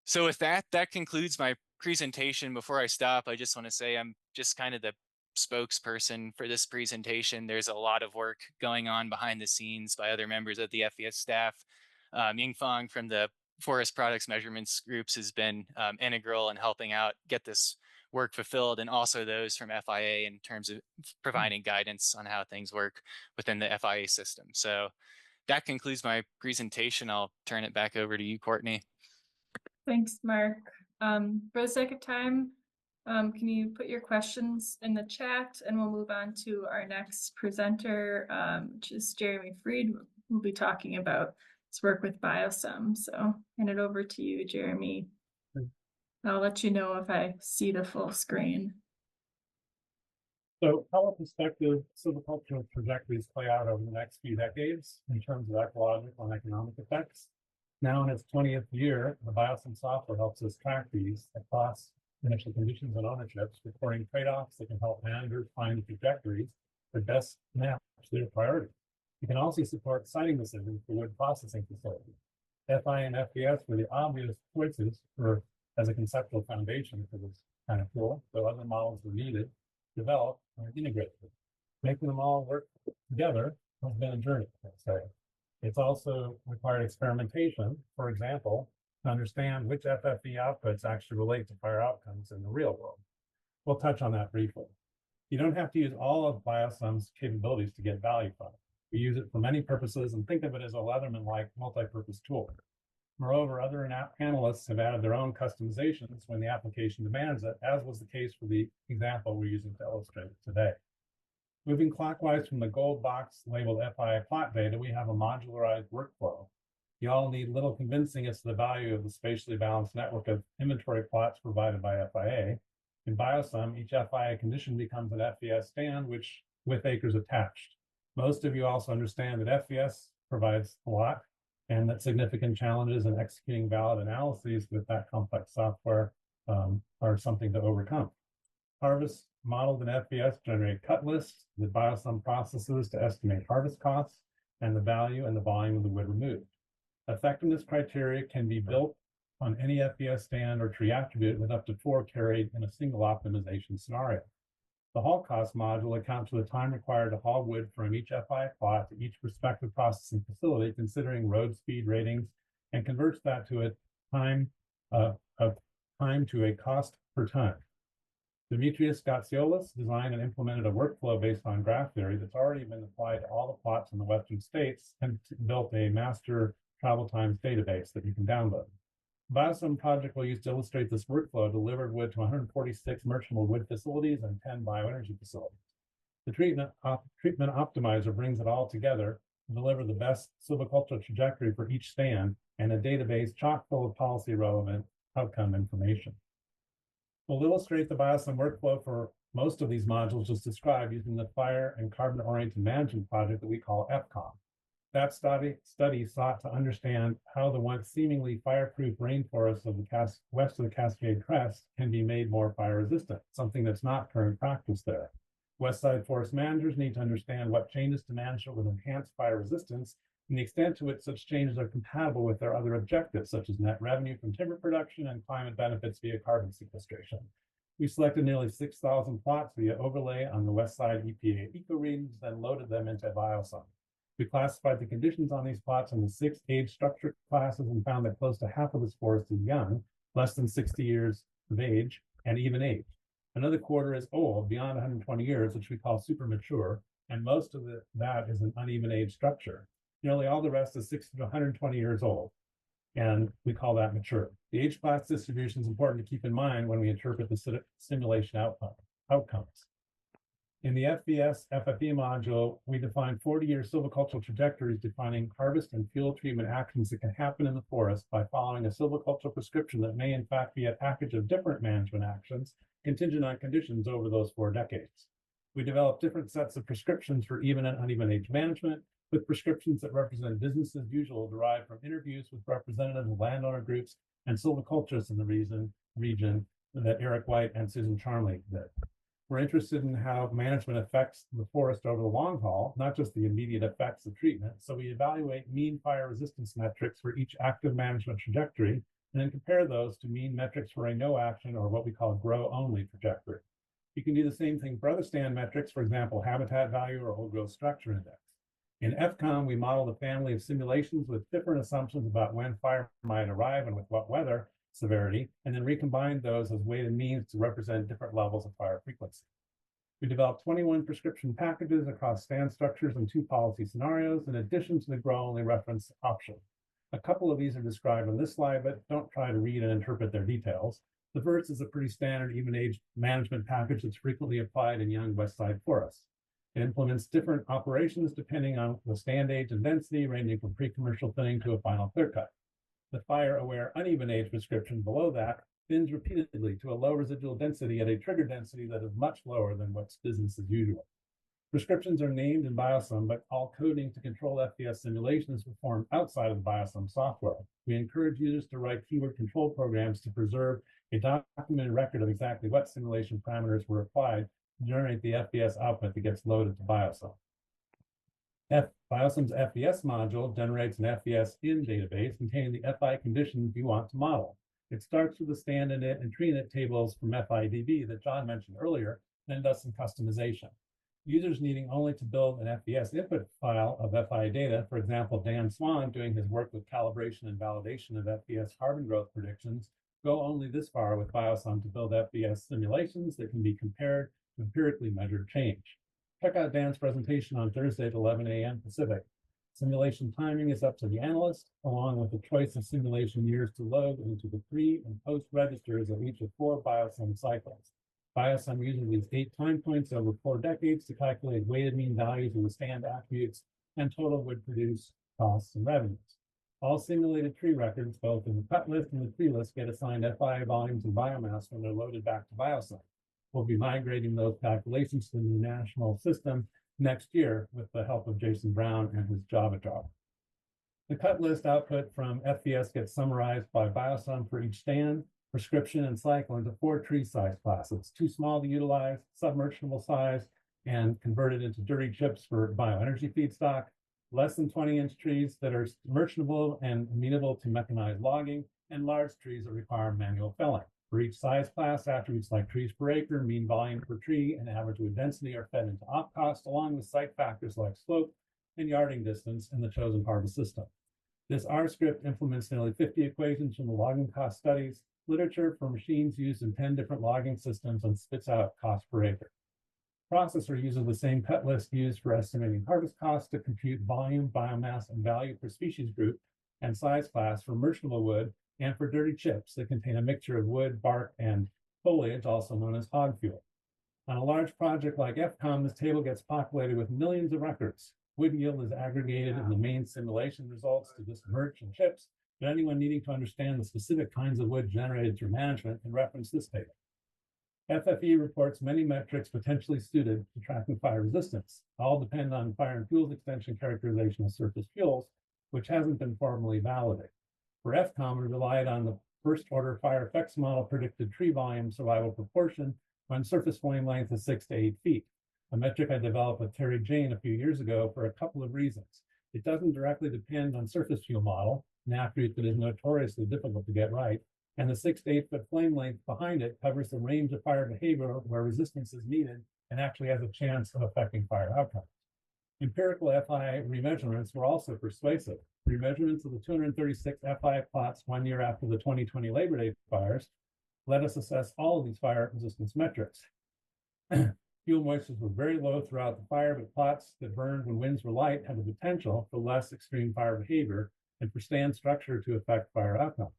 So with that concludes my presentation. Before I stop, I just want to say I'm just kind of the spokesperson for this presentation. There's a lot of work going on behind the scenes by other members of the FVS staff. Yingfang from the Forest Products Measurements Groups has been integral in helping out get this work fulfilled, and also those from FIA in terms of providing guidance on how things work within the FIA system. So that concludes my presentation. I'll turn it back over to you, Courtney. Thanks, Mark. For the sake of time, can you put your questions in the chat, and we'll move on to our next presenter, which is Jeremy Freed. We'll be talking about his work with BioSum. So hand it over to you, Jeremy. I'll let you know if I see the full screen. So how will prospective silvicultural trajectories play out over the next few decades in terms of ecological and economic effects? Now in its 20th year, the BioSum software helps us track these across initial conditions and ownerships, recording trade-offs that can help managers find trajectories that best match their priorities. You can also support siting decisions for wood processing facilities. FI and FVS were the obvious choices for as a conceptual foundation for this kind of tool, so other models were needed, developed, and integrated. Making them all work together has been a journey, I'd say. It's also required experimentation, for example, to understand which FFE outputs actually relate to fire outcomes in the real world. We'll touch on that briefly. You don't have to use all of BioSum's capabilities to get value from it. We use it for many purposes and think of it as a Leatherman-like multi-purpose tool. Moreover, other analysts have added their own customizations when the application demands it, as was the case for the example we're using to illustrate it today. Moving clockwise from the gold box labeled FIA plot data, we have a modularized workflow. You all need little convincing as to the value of the spatially balanced network of inventory plots provided by FIA. In BioSum, each FIA condition becomes an FVS stand with acres attached. Most of you also understand that FVS provides a lot and that significant challenges in executing valid analyses with that complex software are something to overcome. Harvests modeled in FVS generate cut lists with BioSum processes to estimate harvest costs and the value and the volume of the wood removed. Effectiveness criteria can be built on any FVS stand or tree attribute with up to 4 carried in a single optimization scenario. The haul cost module accounts for the time required to haul wood from each FIA plot to each respective processing facility, considering road speed ratings, and converts that to a time to a cost per ton. Demetrius Gatziolis designed and implemented a workflow based on graph theory that's already been applied to all the plots in the Western states and built a master travel times database that you can download. BioSum project will use to illustrate this workflow delivered wood to 146 merchantable wood facilities and 10 bioenergy facilities. The treatment optimizer brings it all together to deliver the best silvicultural trajectory for each stand and a database chock full of policy relevant outcome information. We'll illustrate the BioSum workflow for most of these modules just described using the fire and carbon oriented management project that we call FCOM. That study sought to understand how the once seemingly fireproof rainforests of the west of the Cascade Crest can be made more fire resistant, something that's not current practice there. Westside forest managers need to understand what changes to management would enhance fire resistance and the extent to which such changes are compatible with their other objectives, such as net revenue from timber production and climate benefits via carbon sequestration. We selected nearly 6,000 plots via overlay on the Westside EPA ecoregions, then loaded them into BioSum. We classified the conditions on these plots into 6 age structure classes and found that close to half of this forest is young, less than 60 years of age, and even age. Another quarter is old, beyond 120 years, which we call super mature, and most of that is an uneven age structure. Nearly all the rest is 60 to 120 years old, and we call that mature. The age class distribution is important to keep in mind when we interpret the simulation outcomes. In the FVS FFE module, we define 40-year silvicultural trajectories defining harvest and fuel treatment actions that can happen in the forest by following a silvicultural prescription that may in fact be a package of different management actions contingent on conditions over those 4 decades. We developed different sets of prescriptions for even and uneven age management, with prescriptions that represent business as usual derived from interviews with representatives of landowner groups and silviculturists in the region that Eric White and Susan Charmley did. We're interested in how management affects the forest over the long haul, not just the immediate effects of treatment. So we evaluate mean fire resistance metrics for each active management trajectory, and then compare those to mean metrics for a no action or what we call grow only trajectory. You can do the same thing for other stand metrics, for example, habitat value or old growth structure index. In FCOM, we modeled a family of simulations with different assumptions about when fire might arrive and with what weather severity, and then recombined those as weighted means to represent different levels of fire frequency. We developed 21 prescription packages across stand structures and 2 policy scenarios, in addition to the grow-only reference option. A couple of these are described on this slide, but don't try to read and interpret their details. The first is a pretty standard even age management package that's frequently applied in young Westside forests. It implements different operations depending on the stand age and density, ranging from pre-commercial thinning to a final clear cut. The fire-aware uneven age prescription below that thins repeatedly to a low residual density at a trigger density that is much lower than what's business as usual. Prescriptions are named in BioSum, but all coding to control FVS simulation is performed outside of the BioSum software. We encourage users to write keyword control programs to preserve a documented record of exactly what simulation parameters were applied to generate the FVS output that gets loaded to BioSum. BioSum's FVS module generates an FVS in database containing the FI conditions you want to model. It starts with the stand init and tree init tables from FIDB that John mentioned earlier, then does some customization. Users needing only to build an FVS input file of FI data, for example, Dan Swan doing his work with calibration and validation of FVS carbon growth predictions, go only this far with BioSum to build FVS simulations that can be compared to empirically measured change. Check out Dan's presentation on Thursday at 11 a.m. Pacific. Simulation timing is up to the analyst, along with the choice of simulation years to load into the pre and post registers of each of 4 BioSum cycles. BioSum uses these 8 time points over 4 decades to calculate weighted mean values of the stand attributes and total wood produced costs and revenues. All simulated tree records, both in the cut list and the tree list, get assigned FI volumes and biomass when they're loaded back to BioSum. We'll be migrating those calculations to the new national system next year with the help of Jason Brown and his Java job. The cut list output from FVS gets summarized by BioSum for each stand, prescription, and cycle into 4 tree size classes: too small to utilize, submersible size, and converted into dirty chips for bioenergy feedstock; less than 20-inch trees that are merchantable and amenable to mechanized logging; and large trees that require manual felling. For each size class, attributes like trees per acre, mean volume per tree, and average wood density are fed into op cost, along with site factors like slope and yarding distance in the chosen harvest system. This R script implements nearly 50 equations from the logging cost studies literature for machines used in 10 different logging systems and spits out cost per acre. Processor uses the same cut list used for estimating harvest costs to compute volume, biomass, and value per species group and size class for merchantable wood and for dirty chips that contain a mixture of wood, bark, and foliage, also known as hog fuel. On a large project like FCOM, this table gets populated with millions of records. Wood yield is aggregated in the main simulation results to just merch and chips, but anyone needing to understand the specific kinds of wood generated through management can reference this table. FFE reports many metrics potentially suited to tracking fire resistance. All depend on fire and fuels extension characterization of surface fuels, which hasn't been formally validated. For FCOM, we relied on the first order fire effects model predicted tree volume survival proportion when surface flame length is 6 to 8 feet, a metric I developed with Terry Jane a few years ago for a couple of reasons. It doesn't directly depend on surface fuel model, an attribute that is notoriously difficult to get right, and the 6 to 8 foot flame length behind it covers the range of fire behavior where resistance is needed and actually has a chance of affecting fire outcomes. Empirical FI remeasurements were also persuasive. Remeasurements of the 236 FI plots 1 year after the 2020 Labor Day fires let us assess all of these fire resistance metrics. Fuel moistures were very low throughout the fire, but plots that burned when winds were light had the potential for less extreme fire behavior and for stand structure to affect fire outcomes.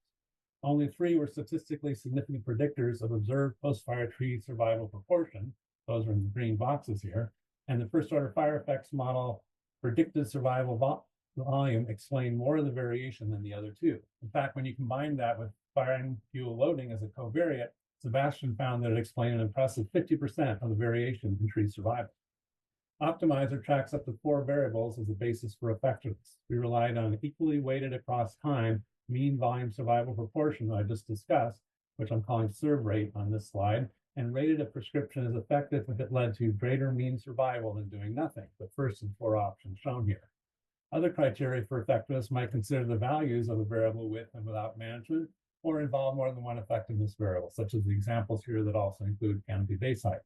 Only 3 were statistically significant predictors of observed post-fire tree survival proportion. Those are in the green boxes here. And the first order fire effects model predicted survival volume explained more of the variation than the other 2. In fact, when you combine that with fire and fuel loading as a covariate, Sebastian found that it explained an impressive 50% of the variation in tree survival. Optimizer tracks up to 4 variables as the basis for effectiveness. We relied on equally weighted across time mean volume survival proportion that I just discussed, which I'm calling serve rate on this slide, and rated a prescription as effective if it led to greater mean survival than doing nothing, the first of 4 options shown here. Other criteria for effectiveness might consider the values of a variable with and without management, or involve more than one effectiveness variable, such as the examples here that also include canopy base height.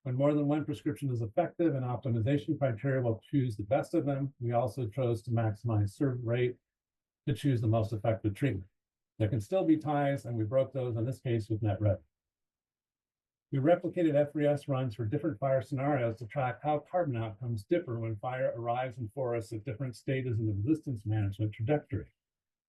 When more than one prescription is effective, an optimization criteria will choose the best of them. We also chose to maximize serve rate to choose the most effective treatment. There can still be ties, and we broke those in this case with net revenue. We replicated FVS runs for different fire scenarios to track how carbon outcomes differ when fire arrives in forests at different stages in the resistance management trajectory.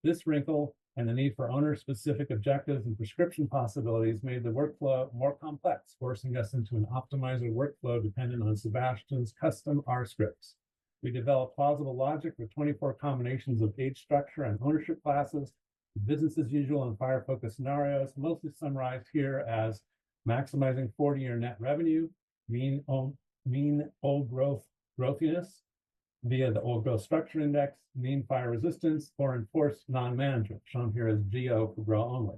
This wrinkle and the need for owner-specific objectives and prescription possibilities made the workflow more complex, forcing us into an optimizer workflow dependent on Sebastian's custom R scripts. We developed plausible logic for 24 combinations of age structure and ownership classes, business as usual and fire-focused scenarios, mostly summarized here as maximizing 40-year net revenue, mean old growthiness via the old growth structure index, mean fire resistance, or enforced non-management, shown here as GO for grow only.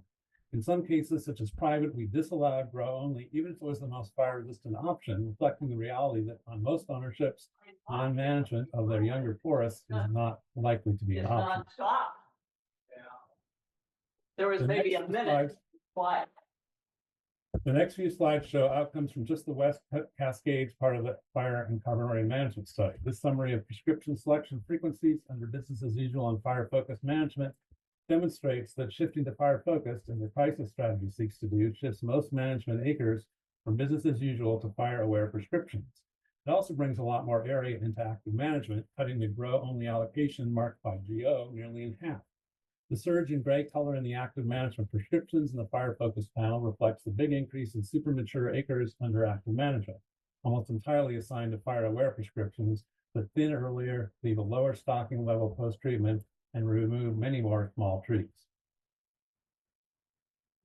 In some cases, such as private, we disallowed grow only, even if it was the most fire-resistant option, reflecting the reality that on most ownerships, non-management of their younger forests is not likely to be an option. There was The maybe next a minute. Quiet. The next few slides show outcomes from just the West Cascades part of the fire and carbon area management study. This summary of prescription selection frequencies under business as usual and fire-focused management demonstrates that shifting to fire-focused, and the crisis strategy seeks to do, shifts most management acres from business as usual to fire-aware prescriptions. It also brings a lot more area into active management, cutting the grow-only allocation marked by GO nearly in half. The surge in gray color in the active management prescriptions in the fire-focused panel reflects the big increase in super mature acres under active management, almost entirely assigned to fire-aware prescriptions that thin earlier, leave a lower stocking level post-treatment, and remove many more small trees.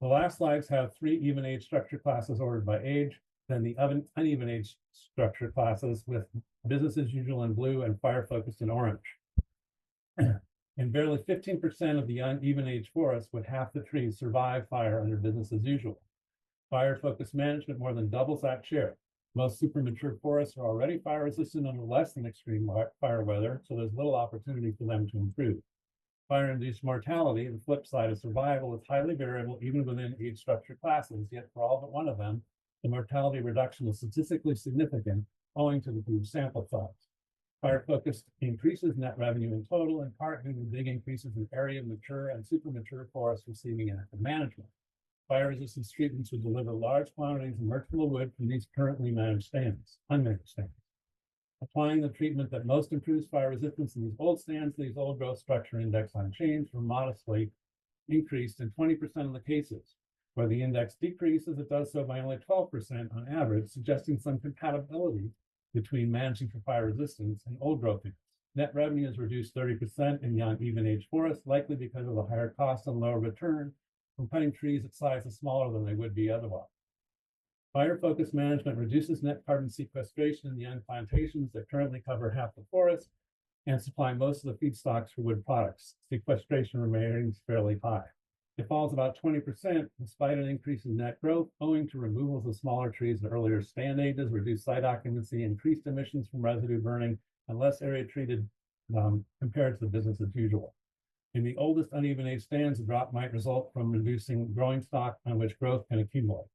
The last slides have 3 even age structure classes ordered by age, then the uneven age structure classes with business as usual in blue and fire-focused in orange. And barely 15% of the uneven age forests with half the trees survive fire under business as usual. Fire-focused management more than doubles that share. Most super mature forests are already fire resistant under less than extreme fire weather, so there's little opportunity for them to improve. Fire-induced mortality, the flip side of survival, is highly variable even within age structure classes, yet for all but one of them, the mortality reduction is statistically significant owing to the huge sample size. Fire-focused increases net revenue in total, in part due to big increases in area of mature and super mature forests receiving active management. Fire resistance treatments would deliver large quantities of merchantable wood from these currently unmanaged stands. Applying the treatment that most improves fire resistance in these old stands leaves old growth structure index unchanged or modestly increased in 20% of the cases. Where the index decreases, it does so by only 12% on average, suggesting some compatibility between managing for fire resistance and old growth units. Net revenue is reduced 30% in young even age forests, likely because of the higher cost and lower return from cutting trees at sizes smaller than they would be otherwise. Fire-focused management reduces net carbon sequestration in the young plantations that currently cover half the forest and supply most of the feedstocks for wood products. Sequestration remains fairly high. It falls about 20% despite an increase in net growth, owing to removals of smaller trees at earlier stand ages, reduced site occupancy, increased emissions from residue burning, and less area treated compared to the business as usual. In the oldest uneven age stands, a drop might result from reducing growing stock on which growth can accumulate.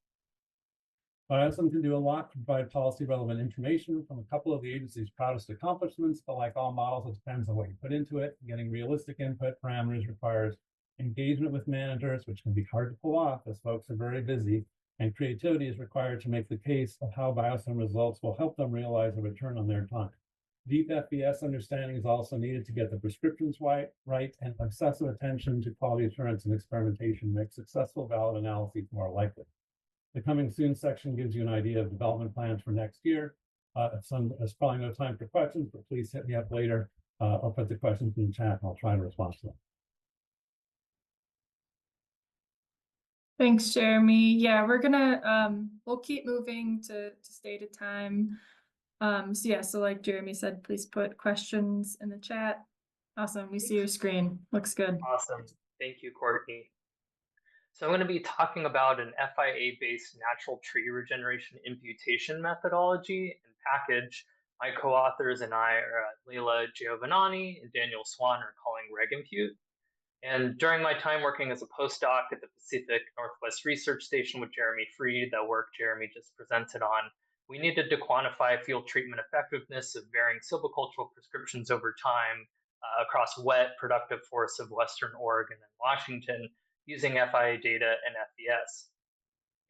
BioSum can do a lot to provide policy relevant information from a couple of the agency's proudest accomplishments, but like all models, it depends on what you put into it. Getting realistic input parameters requires engagement with managers, which can be hard to pull off as folks are very busy, and creativity is required to make the case of how BioSum results will help them realize a return on their time. Deep FVS understanding is also needed to get the prescriptions right, and obsessive attention to quality assurance and experimentation makes successful valid analyses more likely. The coming soon section gives you an idea of development plans for next year. There's probably no time for questions, but please hit me up later. I'll put the questions in the chat and I'll try to respond to them. Thanks, Jeremy. Yeah, we're gonna we'll keep moving to stated time. So like Jeremy said, please put questions in the chat. Awesome, we see your screen. Looks good. Awesome. Thank you, Courtney. So I'm going to be talking about an FIA-based natural tree regeneration imputation methodology and package. My co-authors and I are Leila Giovanni and Daniel Swan are calling REGIMPUTE. And during my time working as a postdoc at the Pacific Northwest Research Station with Jeremy Freed, that work Jeremy just presented on, we needed to quantify field treatment effectiveness of varying silvicultural prescriptions over time across wet, productive forests of Western Oregon and Washington using FIA data and FVS.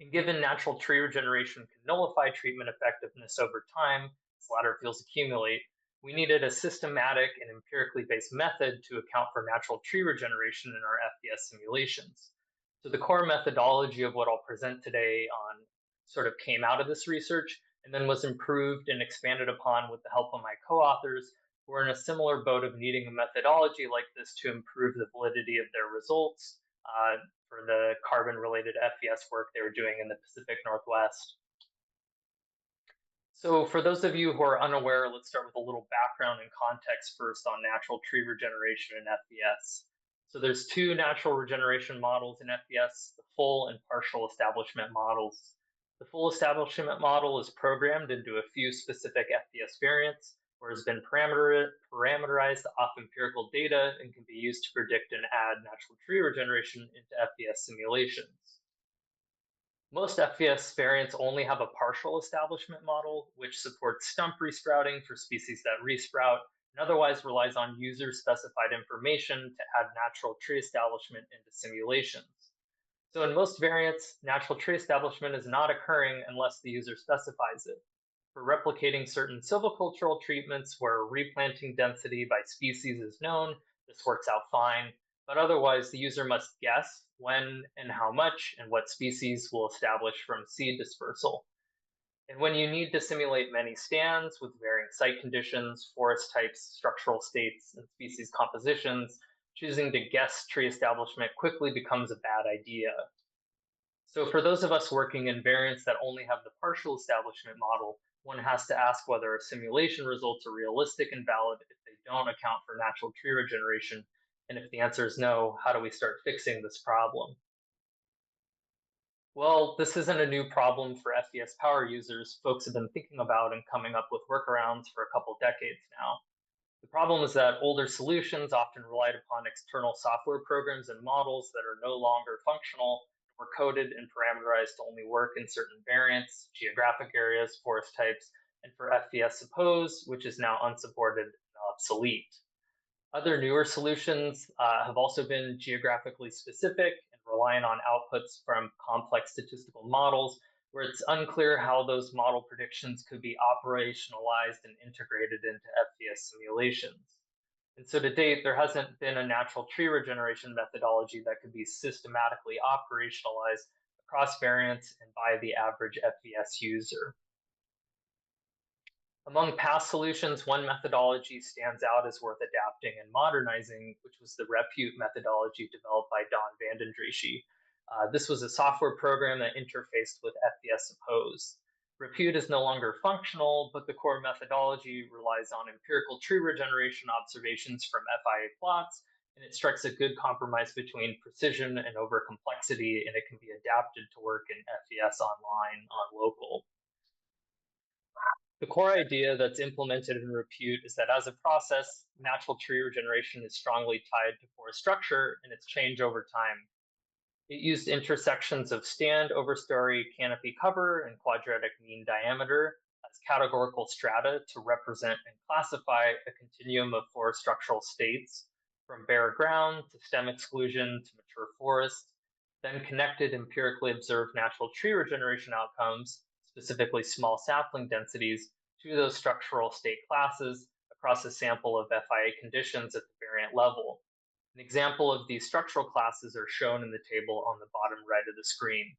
And given natural tree regeneration can nullify treatment effectiveness over time as ladder fields accumulate, we needed a systematic and empirically based method to account for natural tree regeneration in our FVS simulations. So the core methodology of what I'll present today on sort of came out of this research and then was improved and expanded upon with the help of my co-authors who are in a similar boat of needing a methodology like this to improve the validity of their results for the carbon-related FVS work they were doing in the Pacific Northwest. So for those of you who are unaware, let's start with a little background and context first on natural tree regeneration and FVS. So there's two natural regeneration models in FVS, the full and partial establishment models. The full establishment model is programmed into a few specific FVS variants, or has been parameterized off empirical data and can be used to predict and add natural tree regeneration into FVS simulations. Most FVS variants only have a partial establishment model, which supports stump resprouting for species that resprout, and otherwise relies on user-specified information to add natural tree establishment into simulations. So in most variants, natural tree establishment is not occurring unless the user specifies it. For replicating certain silvicultural treatments where replanting density by species is known, this works out fine, but otherwise the user must guess when and how much and what species will establish from seed dispersal. And when you need to simulate many stands with varying site conditions, forest types, structural states, and species compositions, choosing to guess tree establishment quickly becomes a bad idea. So for those of us working in variants that only have the partial establishment model, one has to ask whether simulation results are realistic and valid if they don't account for natural tree regeneration. And if the answer is no, how do we start fixing this problem? Well, this isn't a new problem for FVS power users. Folks have been thinking about and coming up with workarounds for a couple decades now. The problem is that older solutions often relied upon external software programs and models that are no longer functional, were coded and parameterized to only work in certain variants, geographic areas, forest types, and for FVS suppose, which is now unsupported and obsolete. Other newer solutions have also been geographically specific and reliant on outputs from complex statistical models, where it's unclear how those model predictions could be operationalized and integrated into FVS simulations. And so to date, there hasn't been a natural tree regeneration methodology that could be systematically operationalized across variants and by the average FVS user. Among past solutions, one methodology stands out as worth adapting and modernizing, which was the Repute methodology developed by Don Vandendriessche. This was a software program that interfaced with FVS suppose. Repute is no longer functional, but the core methodology relies on empirical tree regeneration observations from FIA plots, and it strikes a good compromise between precision and over-complexity, and it can be adapted to work in FVS online on local. The core idea that's implemented in Repute is that as a process, natural tree regeneration is strongly tied to forest structure and its change over time. It used intersections of stand, overstory, canopy cover, and quadratic mean diameter as categorical strata to represent and classify a continuum of forest structural states, from bare ground to stem exclusion to mature forest, then connected empirically observed natural tree regeneration outcomes, specifically small sapling densities, to those structural state classes across a sample of FIA conditions at the variant level. An example of these structural classes are shown in the table on the bottom right of the screen.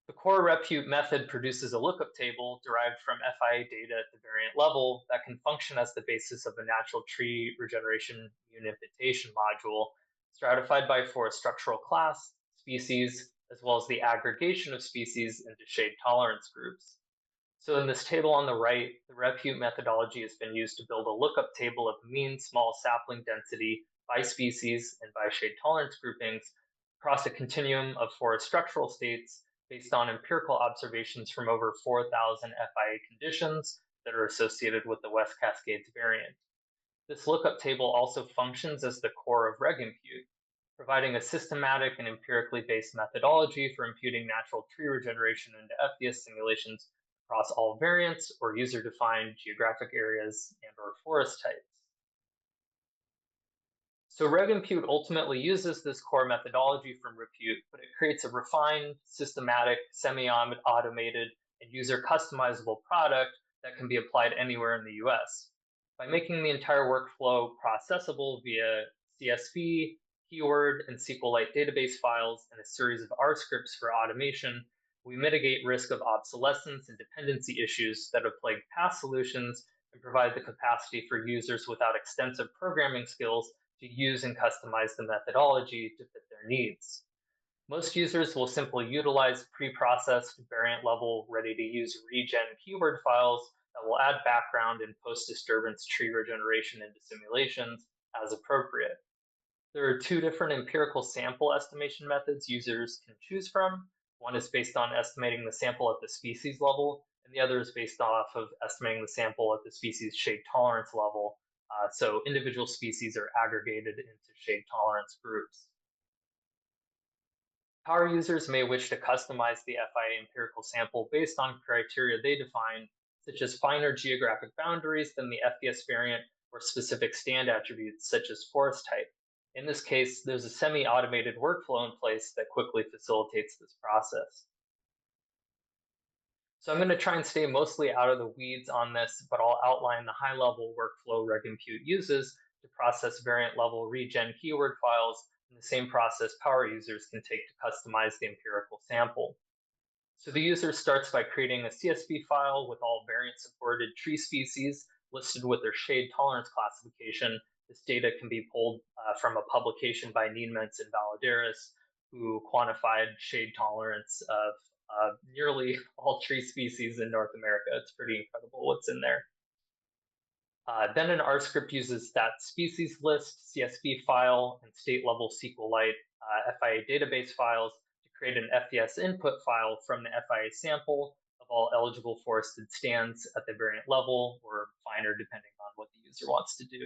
The core Repute method produces a lookup table derived from FIA data at the variant level that can function as the basis of a natural tree regeneration Imputation module, stratified by forest structural class, species, as well as the aggregation of species into shade tolerance groups. So in this table on the right, the Repute methodology has been used to build a lookup table of mean small sapling density by species and by shade tolerance groupings across a continuum of forest structural states based on empirical observations from over 4,000 FIA conditions that are associated with the West Cascades variant. This lookup table also functions as the core of REGIMPUTE, providing a systematic and empirically based methodology for imputing natural tree regeneration into FVS simulations across all variants or user-defined geographic areas and/or forest types. So REGIMPUTE ultimately uses this core methodology from Repute, but it creates a refined, systematic, semi-automated, and user-customizable product that can be applied anywhere in the US. By making the entire workflow processable via CSV, keyword, and SQLite database files, and a series of R scripts for automation, we mitigate risk of obsolescence and dependency issues that have plagued past solutions and provide the capacity for users without extensive programming skills to use and customize the methodology to fit their needs. Most users will simply utilize pre-processed variant-level ready-to-use regen keyword files that will add background and post-disturbance tree regeneration into simulations as appropriate. There are two different empirical sample estimation methods users can choose from. One is based on estimating the sample at the species level, and the other is based off of estimating the sample at the species shade tolerance level. So individual species are aggregated into shade tolerance groups. Power users may wish to customize the FIA empirical sample based on criteria they define, such as finer geographic boundaries than the FVS variant or specific stand attributes such as forest type. In this case, there's a semi-automated workflow in place that quickly facilitates this process. So I'm going to try and stay mostly out of the weeds on this, but I'll outline the high-level workflow RegImpute uses to process variant-level regen keyword files in the same process power users can take to customize the empirical sample. So the user starts by creating a CSV file with all variant-supported tree species listed with their shade tolerance classification. This data can be pulled from a publication by Niemans and Valadares, who quantified shade tolerance of nearly all tree species in North America. It's pretty incredible what's in there. Then an R script uses that species list, CSV file, and state-level SQLite FIA database files to create an FVS input file from the FIA sample of all eligible forested stands at the variant level, or finer depending on what the user wants to do.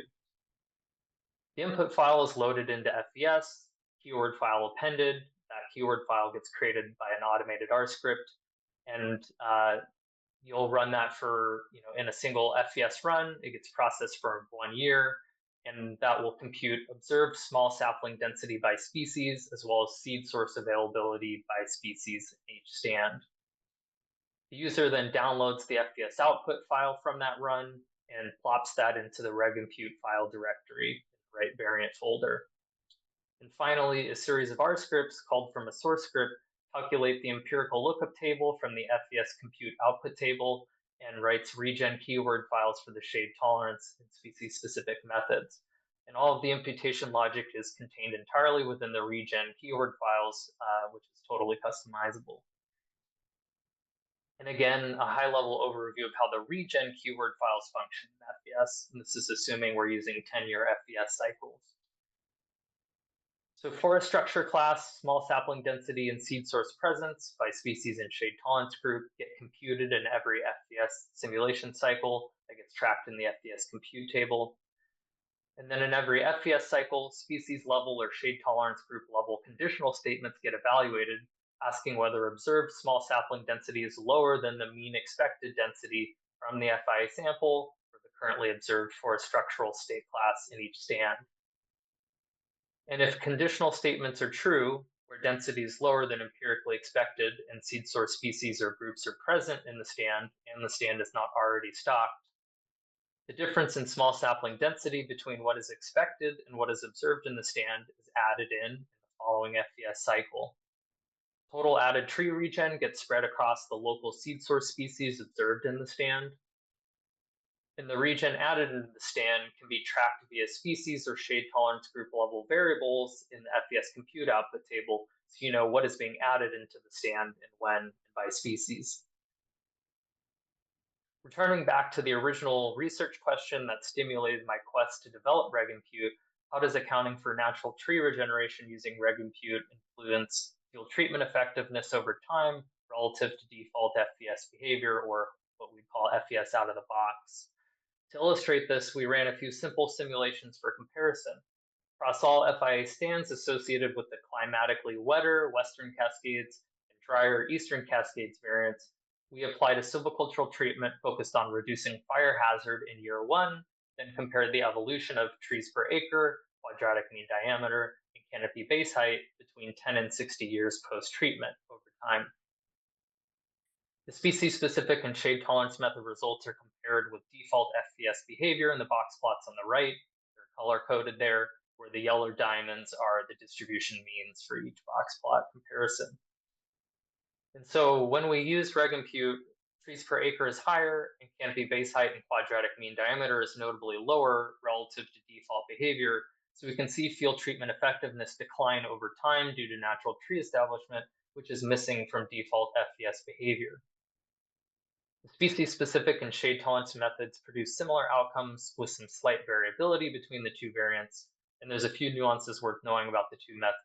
The input file is loaded into FVS, keyword file appended. That keyword file gets created by an automated R script, and you'll run that for, in a single FVS run. It gets processed for 1 year, and that will compute observed small sapling density by species, as well as seed source availability by species in each stand. The user then downloads the FVS output file from that run and plops that into the RegImpute file directory in the right variant folder. And finally, a series of R scripts called from a source script calculate the empirical lookup table from the FVS compute output table and writes regen keyword files for the shade tolerance and species-specific methods. And all of the imputation logic is contained entirely within the regen keyword files, which is totally customizable. And again, a high-level overview of how the regen keyword files function in FVS. And this is assuming we're using 10-year FVS cycles. So forest structure class, small sapling density, and seed source presence by species and shade tolerance group get computed in every FVS simulation cycle that gets tracked in the FVS compute table. And then in every FVS cycle, species level or shade tolerance group level conditional statements get evaluated, asking whether observed small sapling density is lower than the mean expected density from the FIA sample for the currently observed forest structural state class in each stand. And if conditional statements are true, where density is lower than empirically expected and seed source species or groups are present in the stand and the stand is not already stocked, the difference in small sapling density between what is expected and what is observed in the stand is added in the following FVS cycle. Total added tree regen gets spread across the local seed source species observed in the stand. And the regen added into the stand can be tracked via species or shade tolerance group level variables in the FVS compute output table, so you know what is being added into the stand and when and by species. Returning back to the original research question that stimulated my quest to develop RegImpute, how does accounting for natural tree regeneration using RegImpute influence field treatment effectiveness over time relative to default FVS behavior, or what we call FVS out of the box? To illustrate this, we ran a few simple simulations for comparison. Across all FIA stands associated with the climatically wetter Western Cascades and drier Eastern Cascades variants, we applied a silvicultural treatment focused on reducing fire hazard in year 1, then compared the evolution of trees per acre, quadratic mean diameter, and canopy base height between 10 and 60 years post-treatment over time. The species-specific and shade tolerance method results are compared with default FVS behavior in the box plots on the right. They're color-coded there, where the yellow diamonds are the distribution means for each box plot comparison. And so when we use RegImpute, trees per acre is higher, and canopy base height and quadratic mean diameter is notably lower relative to default behavior. So we can see field treatment effectiveness decline over time due to natural tree establishment, which is missing from default FVS behavior. The species-specific and shade tolerance methods produce similar outcomes with some slight variability between the two variants, and there's a few nuances worth knowing about the two methods.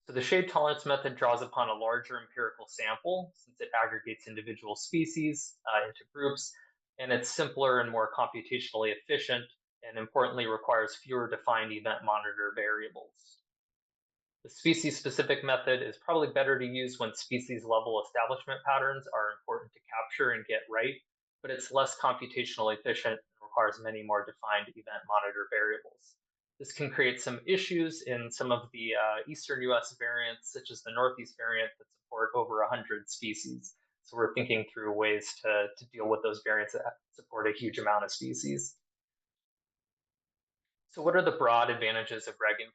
So the shade tolerance method draws upon a larger empirical sample since it aggregates individual species into groups, and it's simpler and more computationally efficient, and importantly requires fewer defined event monitor variables. The species-specific method is probably better to use when species-level establishment patterns are important to capture and get right, but it's less computationally efficient and requires many more defined event monitor variables. This can create some issues in some of the eastern US variants, such as the Northeast variant that support over 100 species. So we're thinking through ways to deal with those variants that support a huge amount of species. So what are the broad advantages of REGIMPUTE?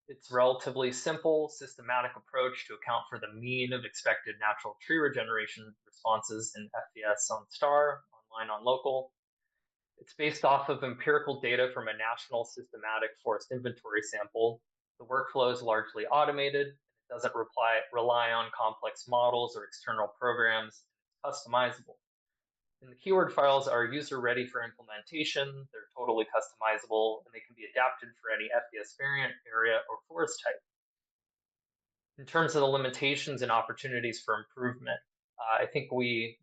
It's a relatively simple, systematic approach to account for the mean of expected natural tree regeneration responses in FVS on STAR, online on local. It's based off of empirical data from a national systematic forest inventory sample. The workflow is largely automated. It doesn't rely on complex models or external programs. It's customizable. And the keyword files are user-ready for implementation. They're totally customizable, and they can be adapted for any FVS variant, area, or forest type. In terms of the limitations and opportunities for improvement, I think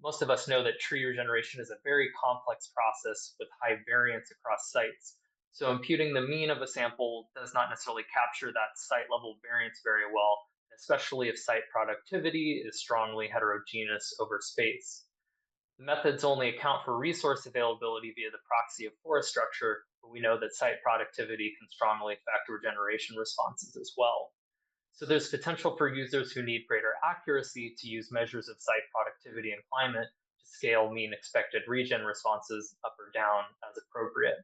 most of us know that tree regeneration is a very complex process with high variance across sites. So imputing the mean of a sample does not necessarily capture that site level variance very well, especially if site productivity is strongly heterogeneous over space. The methods only account for resource availability via the proxy of forest structure, but we know that site productivity can strongly affect regeneration responses as well. So there's potential for users who need greater accuracy to use measures of site productivity and climate to scale mean expected regen responses up or down as appropriate.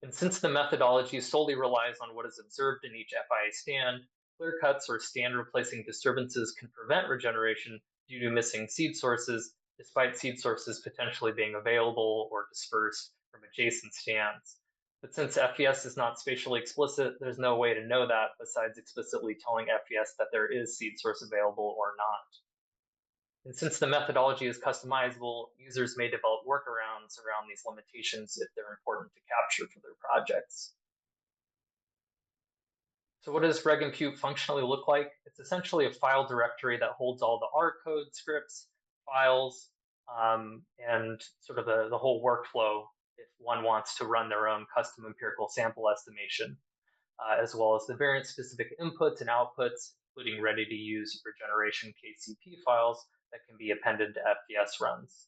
And since the methodology solely relies on what is observed in each FIA stand, clear cuts or stand replacing disturbances can prevent regeneration due to missing seed sources, despite seed sources potentially being available or dispersed from adjacent stands. But since FVS is not spatially explicit, there's no way to know that besides explicitly telling FVS that there is seed source available or not. And since the methodology is customizable, users may develop workarounds around these limitations if they're important to capture for their projects. So what does REGIMPUTE functionally look like? It's essentially a file directory that holds all the R code scripts, files, and sort of the whole workflow if one wants to run their own custom empirical sample estimation, as well as the variant-specific inputs and outputs, including ready-to-use regeneration KCP files that can be appended to FVS runs.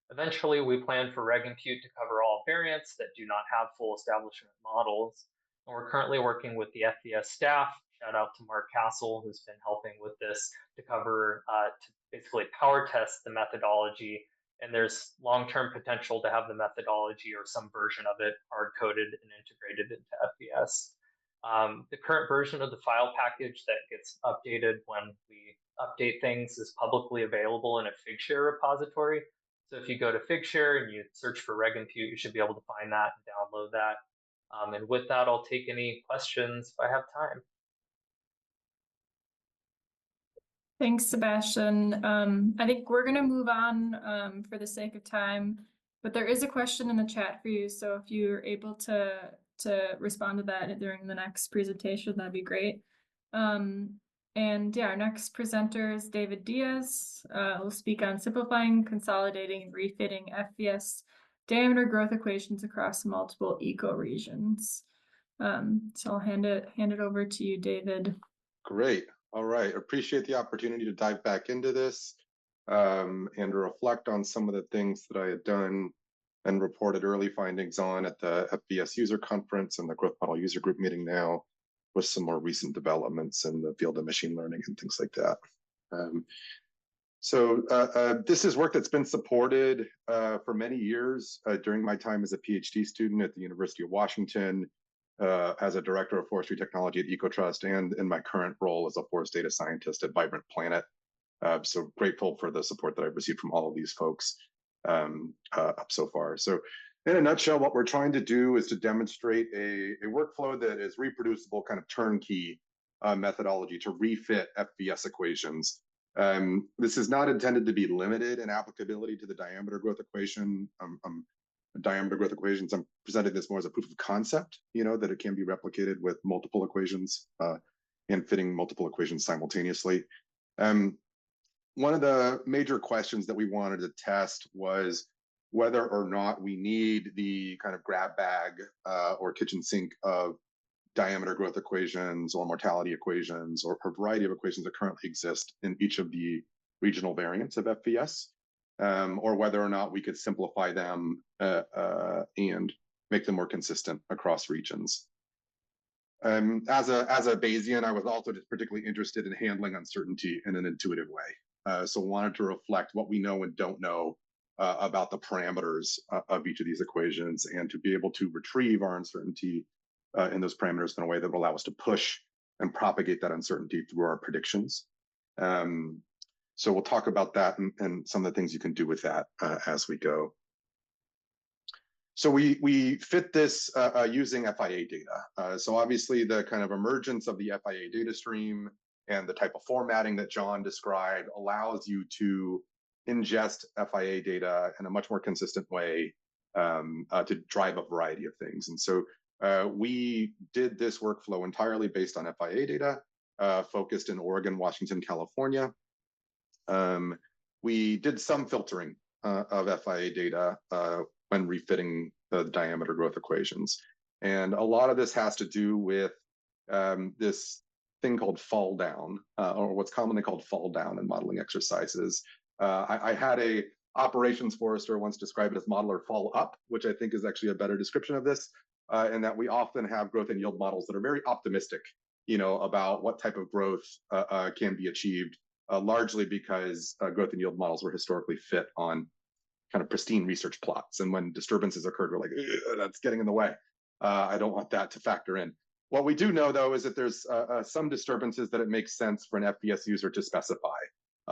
Eventually, we plan for REGIMPUTE to cover all variants that do not have full establishment models. And we're currently working with the FVS staff. Shout out to Mark Castle, who's been helping with this to cover, to basically power test the methodology. And there's long-term potential to have the methodology or some version of it hard-coded and integrated into FVS. The current version of the file package that gets updated when we update things is publicly available in a Figshare repository. So if you go to Figshare and you search for REGIMPUTE, you should be able to find that and download that. And with that, I'll take any questions if I have time. Thanks, Sebastian. I think we're going to move on for the sake of time, but there is a question in the chat for you. So if you're able to respond to that during the next presentation, that'd be great. And yeah, our next presenter is David Diaz. He'll speak on simplifying, consolidating, and refitting FVS diameter growth equations across multiple ecoregions. So I'll hand it over to you, David. Great. All right. Appreciate the opportunity to dive back into this and reflect on some of the things that I had done and reported early findings on at the FVS user conference and the growth model user group meeting now, with some more recent developments in the field of machine learning and things like that. This is work that's been supported for many years during my time as a PhD student at the University of Washington, as a director of forestry technology at EcoTrust, and in my current role as a forest data scientist at Vibrant Planet. So grateful for the support that I've received from all of these folks up so far. So in a nutshell, what we're trying to do is to demonstrate a workflow that is reproducible, kind of turnkey methodology to refit FVS equations This is not intended to be limited in applicability to the diameter growth equation. Diameter growth equations, I'm presenting this more as a proof of concept, that it can be replicated with multiple equations and fitting multiple equations simultaneously. One of the major questions that we wanted to test was whether or not we need the kind of grab bag or kitchen sink of diameter growth equations or mortality equations or a variety of equations that currently exist in each of the regional variants of FVS, or whether or not we could simplify them and make them more consistent across regions. As a Bayesian, I was also just particularly interested in handling uncertainty in an intuitive way. So wanted to reflect what we know and don't know about the parameters of each of these equations, and to be able to retrieve our uncertainty in those parameters in a way that will allow us to push and propagate that uncertainty through our predictions. So we'll talk about that and some of the things you can do with that as we go. So we fit this using FIA data. So obviously the kind of emergence of the FIA data stream and the type of formatting that John described allows you to ingest FIA data in a much more consistent way to drive a variety of things. And so we did this workflow entirely based on FIA data, focused in Oregon, Washington, California. We did some filtering of FIA data when refitting the diameter growth equations. And a lot of this has to do with this thing called fall down, or what's commonly called fall down in modeling exercises. I had a operations forester once describe it as modeler fall up, which I think is actually a better description of this, and that we often have growth and yield models that are very optimistic, about what type of growth can be achieved, largely because growth and yield models were historically fit on kind of pristine research plots. And when disturbances occurred, we're like, that's getting in the way. I don't want that to factor in. What we do know, though, is that there's some disturbances that it makes sense for an FVS user to specify.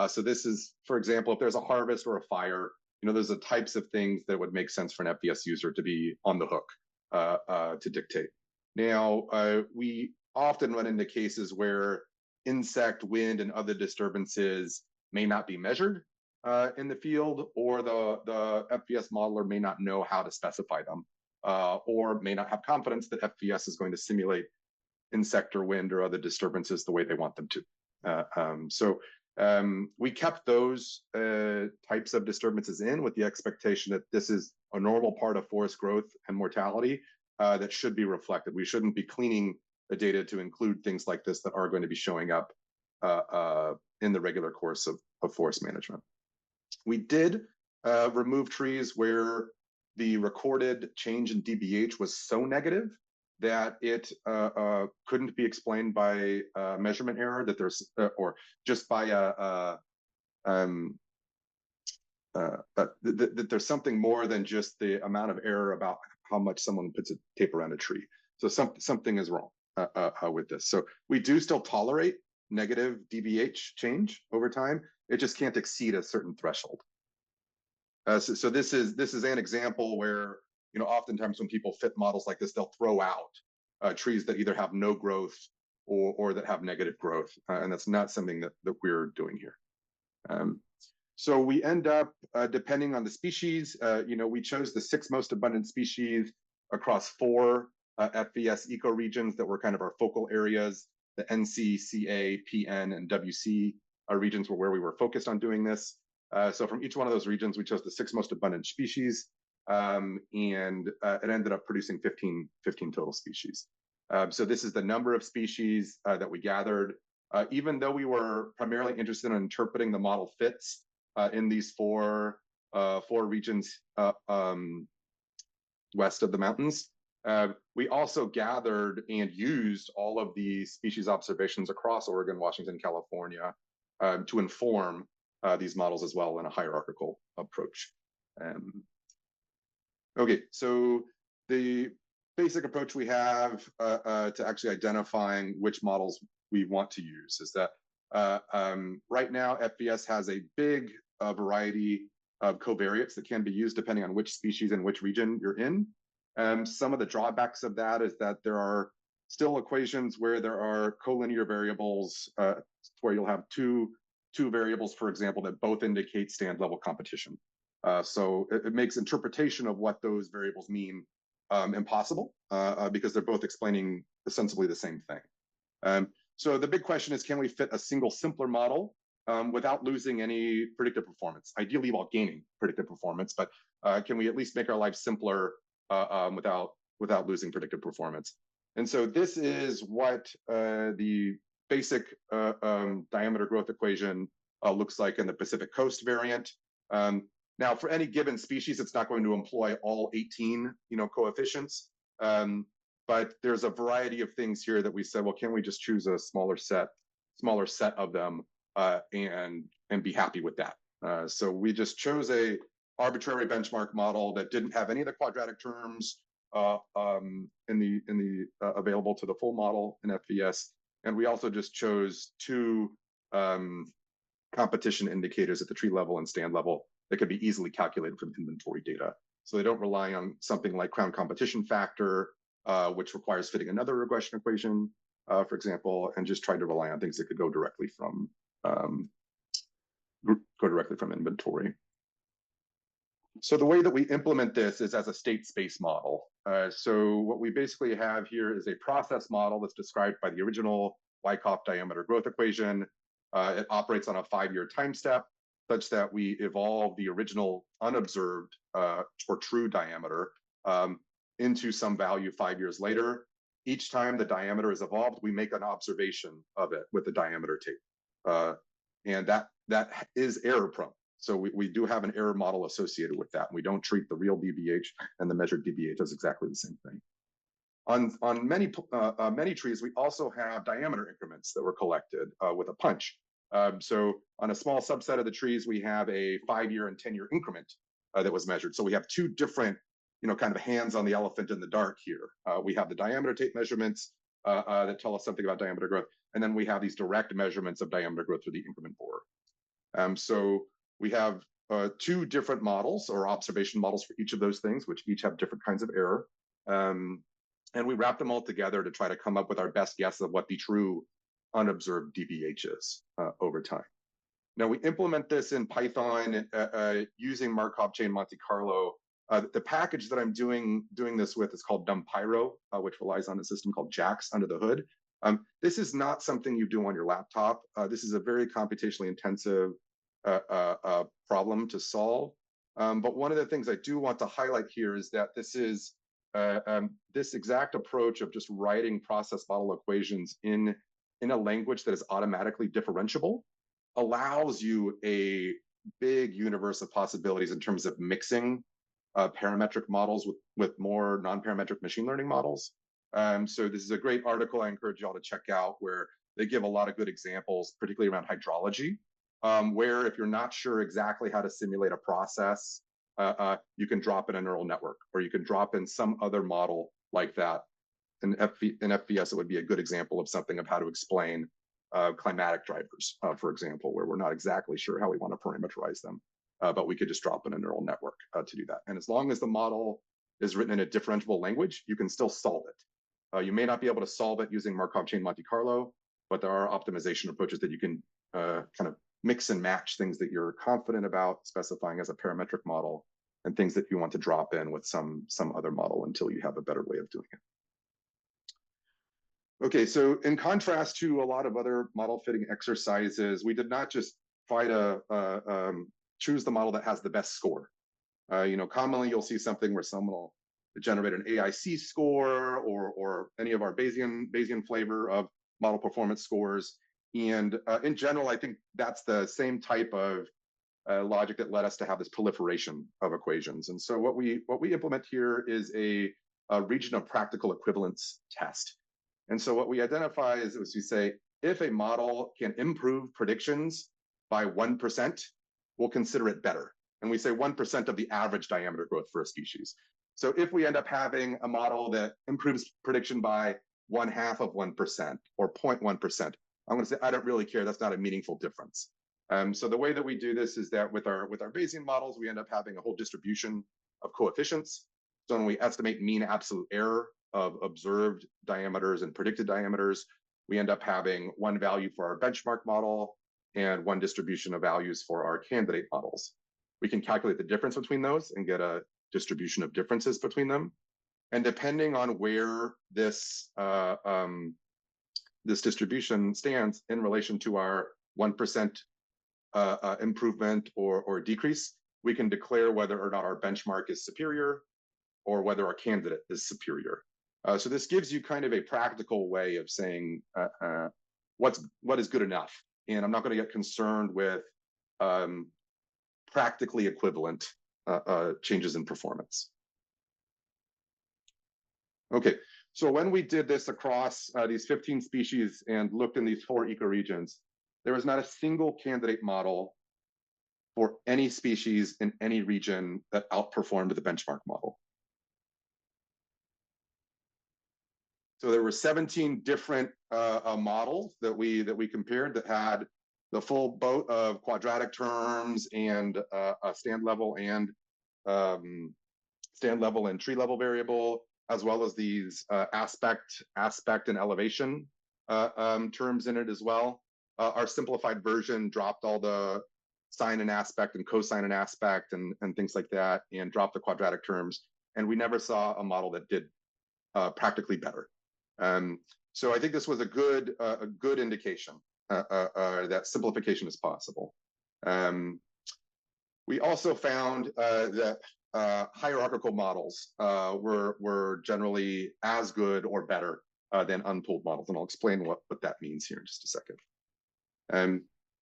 So this is, for example, if there's a harvest or a fire, there's the types of things that would make sense for an FVS user to be on the hook to dictate. Now, we often run into cases where insect, wind, and other disturbances may not be measured in the field, or the FVS modeler may not know how to specify them, or may not have confidence that FVS is going to simulate insect or wind or other disturbances the way they want them to. So we kept those types of disturbances in with the expectation that this is a normal part of forest growth and mortality that should be reflected. We shouldn't be cleaning the data to include things like this that are going to be showing up in the regular course of forest management. We did remove trees where the recorded change in DBH was so negative that it couldn't be explained by measurement error, that there's or just by that there's something more than just the amount of error about how much someone puts a tape around a tree. So something is wrong with this. So we do still tolerate negative DBH change over time. It just can't exceed a certain threshold. So this is an example where, oftentimes when people fit models like this, they'll throw out trees that either have no growth or that have negative growth, and that's not something that we're doing here. So we end up, depending on the species, we chose the 6 most abundant species across 4 FVS ecoregions that were kind of our focal areas. The NC, CA, PN, and WC regions were where we were focused on doing this. So from each one of those regions, we chose the 6 most abundant species, and it ended up producing 15 total species. So this is the number of species that we gathered. Even though we were primarily interested in interpreting the model fits in these 4 regions west of the mountains, we also gathered and used all of the species observations across Oregon, Washington, California to inform these models as well in a hierarchical approach. Okay, so the basic approach we have to actually identifying which models we want to use is that right now FVS has a big variety of covariates that can be used depending on which species and which region you're in. Some of the drawbacks of that is that there are still equations where there are collinear variables where you'll have 2 two variables, for example, that both indicate stand level competition. So it makes interpretation of what those variables mean impossible because they're both explaining ostensibly the same thing. So the big question is, can we fit a single simpler model without losing any predictive performance? Ideally, while gaining predictive performance, but can we at least make our lives simpler without losing predictive performance? And so this is what the basic diameter growth equation looks like in the Pacific Coast variant. Now, for any given species, it's not going to employ all 18, coefficients. But there's a variety of things here that we said, well, can we just choose a smaller set of them and be happy with that? So we just chose a arbitrary benchmark model that didn't have any of the quadratic terms in the available to the full model in FVS, and we also just chose two competition indicators at the tree level and stand level that could be easily calculated from inventory data. So they don't rely on something like crown competition factor, which requires fitting another regression equation, for example, and just trying to rely on things that could go directly from inventory. So the way that we implement this is as a state space model. So what we basically have here is a process model that's described by the original Wyckoff diameter growth equation. It operates on a 5-year time step such that we evolve the original unobserved or true diameter into some value 5 years later. Each time the diameter is evolved, we make an observation of it with the diameter tape. And that is error prone. So we do have an error model associated with that. We don't treat the real DBH and the measured DBH as exactly the same thing. On many trees, we also have diameter increments that were collected with a punch. So on a small subset of the trees, we have a 5-year and 10-year increment that was measured. So we have two different, kind of hands on the elephant in the dark here. We have the diameter tape measurements that tell us something about diameter growth. And then we have these direct measurements of diameter growth through the increment borer. So we have two different models or observation models for each of those things, which each have different kinds of error. And we wrap them all together to try to come up with our best guess of what the true unobserved DBH is over time. Now we implement this in Python using Markov chain Monte Carlo. The package that I'm doing this with is called NumPyro, which relies on a system called JAX under the hood. This is not something you do on your laptop. This is a very computationally intensive problem to solve. But one of the things I do want to highlight here is that this is this exact approach of just writing process model equations in a language that is automatically differentiable allows you a big universe of possibilities in terms of mixing parametric models with more non-parametric machine learning models. So this is a great article I encourage y'all to check out where they give a lot of good examples, particularly around hydrology, where if you're not sure exactly how to simulate a process, you can drop in a neural network, or you can drop in some other model like that. In FVS, it would be a good example of something of how to explain climatic drivers, for example, where we're not exactly sure how we want to parameterize them, but we could just drop in a neural network to do that. And as long as the model is written in a differentiable language, you can still solve it. You may not be able to solve it using Markov chain Monte Carlo, but there are optimization approaches that you can kind of mix and match things that you're confident about specifying as a parametric model and things that you want to drop in with some other model until you have a better way of doing it. Okay, so in contrast to a lot of other model fitting exercises, we did not just try to choose the model that has the best score. Commonly you'll see something where someone will generate an AIC score or any of our Bayesian flavor of model performance scores. And in general, I think that's the same type of logic that led us to have this proliferation of equations. And so what we implement here is a region of practical equivalence test. And so what we identify is we say, if a model can improve predictions by 1%, we'll consider it better. And we say 1% of the average diameter growth for a species. So if we end up having a model that improves prediction by 0.5 of 1% or 0.1%, I'm going to say, I don't really care. That's not a meaningful difference. So the way that we do this is that with our Bayesian models, we end up having a whole distribution of coefficients. So when we estimate mean absolute error of observed diameters and predicted diameters, we end up having one value for our benchmark model, and one distribution of values for our candidate models. We can calculate the difference between those and get a distribution of differences between them. And depending on where this this distribution stands in relation to our 1% improvement or decrease, we can declare whether or not our benchmark is superior or whether our candidate is superior. So this gives you kind of a practical way of saying what is good enough. And I'm not going to get concerned with practically equivalent changes in performance. Okay, so when we did this across these 15 species and looked in these 4 ecoregions, there was not a single candidate model for any species in any region that outperformed the benchmark model. So there were 17 different models that we compared that had the full boat of quadratic terms and a stand level and tree level variable, as well as these aspect and elevation terms in it as well. Our simplified version dropped all the sine and aspect and cosine and aspect and things like that, and dropped the quadratic terms. And we never saw a model that did practically better. So I think this was a good indication that simplification is possible. We also found that hierarchical models were generally as good or better than unpooled models, and I'll explain what that means here in just a second.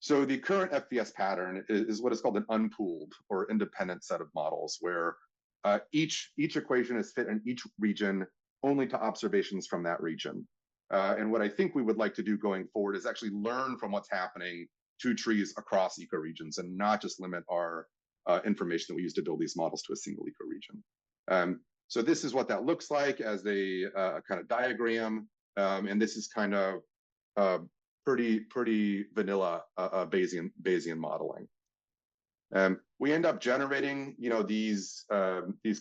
So the current FVS pattern is what is called an unpooled or independent set of models, where each equation is fit in each region only to observations from that region. And what I think we would like to do going forward is actually learn from what's happening to trees across ecoregions and not just limit our information that we use to build these models to a single ecoregion. So this is what that looks like as a kind of diagram. And this is kind of pretty vanilla Bayesian modeling. We end up generating, these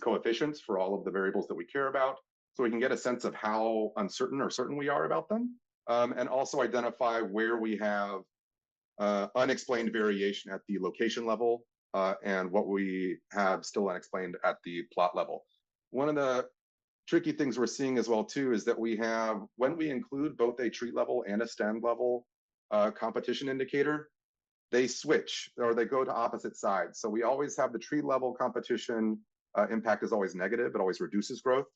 coefficients for all of the variables that we care about, so we can get a sense of how uncertain or certain we are about them, and also identify where we have unexplained variation at the location level, and what we have still unexplained at the plot level. One of the tricky things we're seeing as well too is that we have, when we include both a tree level and a stand level competition indicator, they switch or they go to opposite sides. So we always have the tree level competition impact is always negative, it always reduces growth,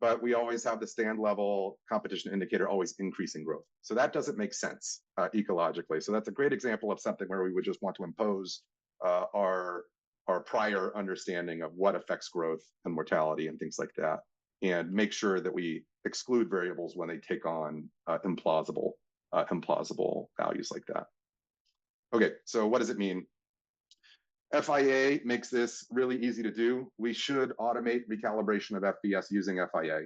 but we always have the stand level competition indicator always increasing growth. So that doesn't make sense ecologically. So that's a great example of something where we would just want to impose our prior understanding of what affects growth and mortality and things like that, and make sure that we exclude variables when they take on implausible values like that. Okay, so what does it mean? FIA makes this really easy to do. We should automate recalibration of FVS using FIA.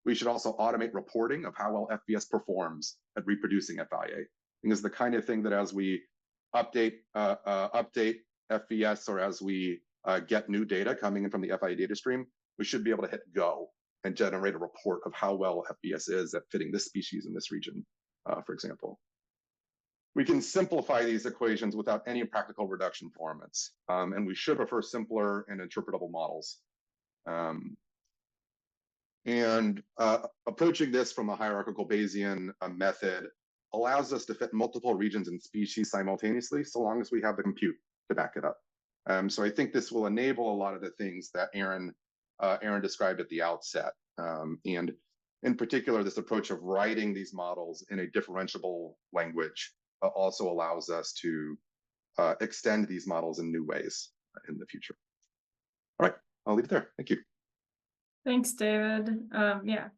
We should also automate reporting of how well FVS performs at reproducing FIA. And this is the kind of thing that as we update FVS, or as we get new data coming in from the FIA data stream, we should be able to hit go and generate a report of how well FVS is at fitting this species in this region, for example. We can simplify these equations without any practical reduction performance, and we should prefer simpler and interpretable models. Approaching this from a hierarchical Bayesian method allows us to fit multiple regions and species simultaneously, so long as we have the compute to back it up. So I think this will enable a lot of the things that Erin described at the outset. And in particular, this approach of writing these models in a differentiable language also allows us to extend these models in new ways in the future. All right, I'll leave it there. Thank you. Thanks, David. Yeah,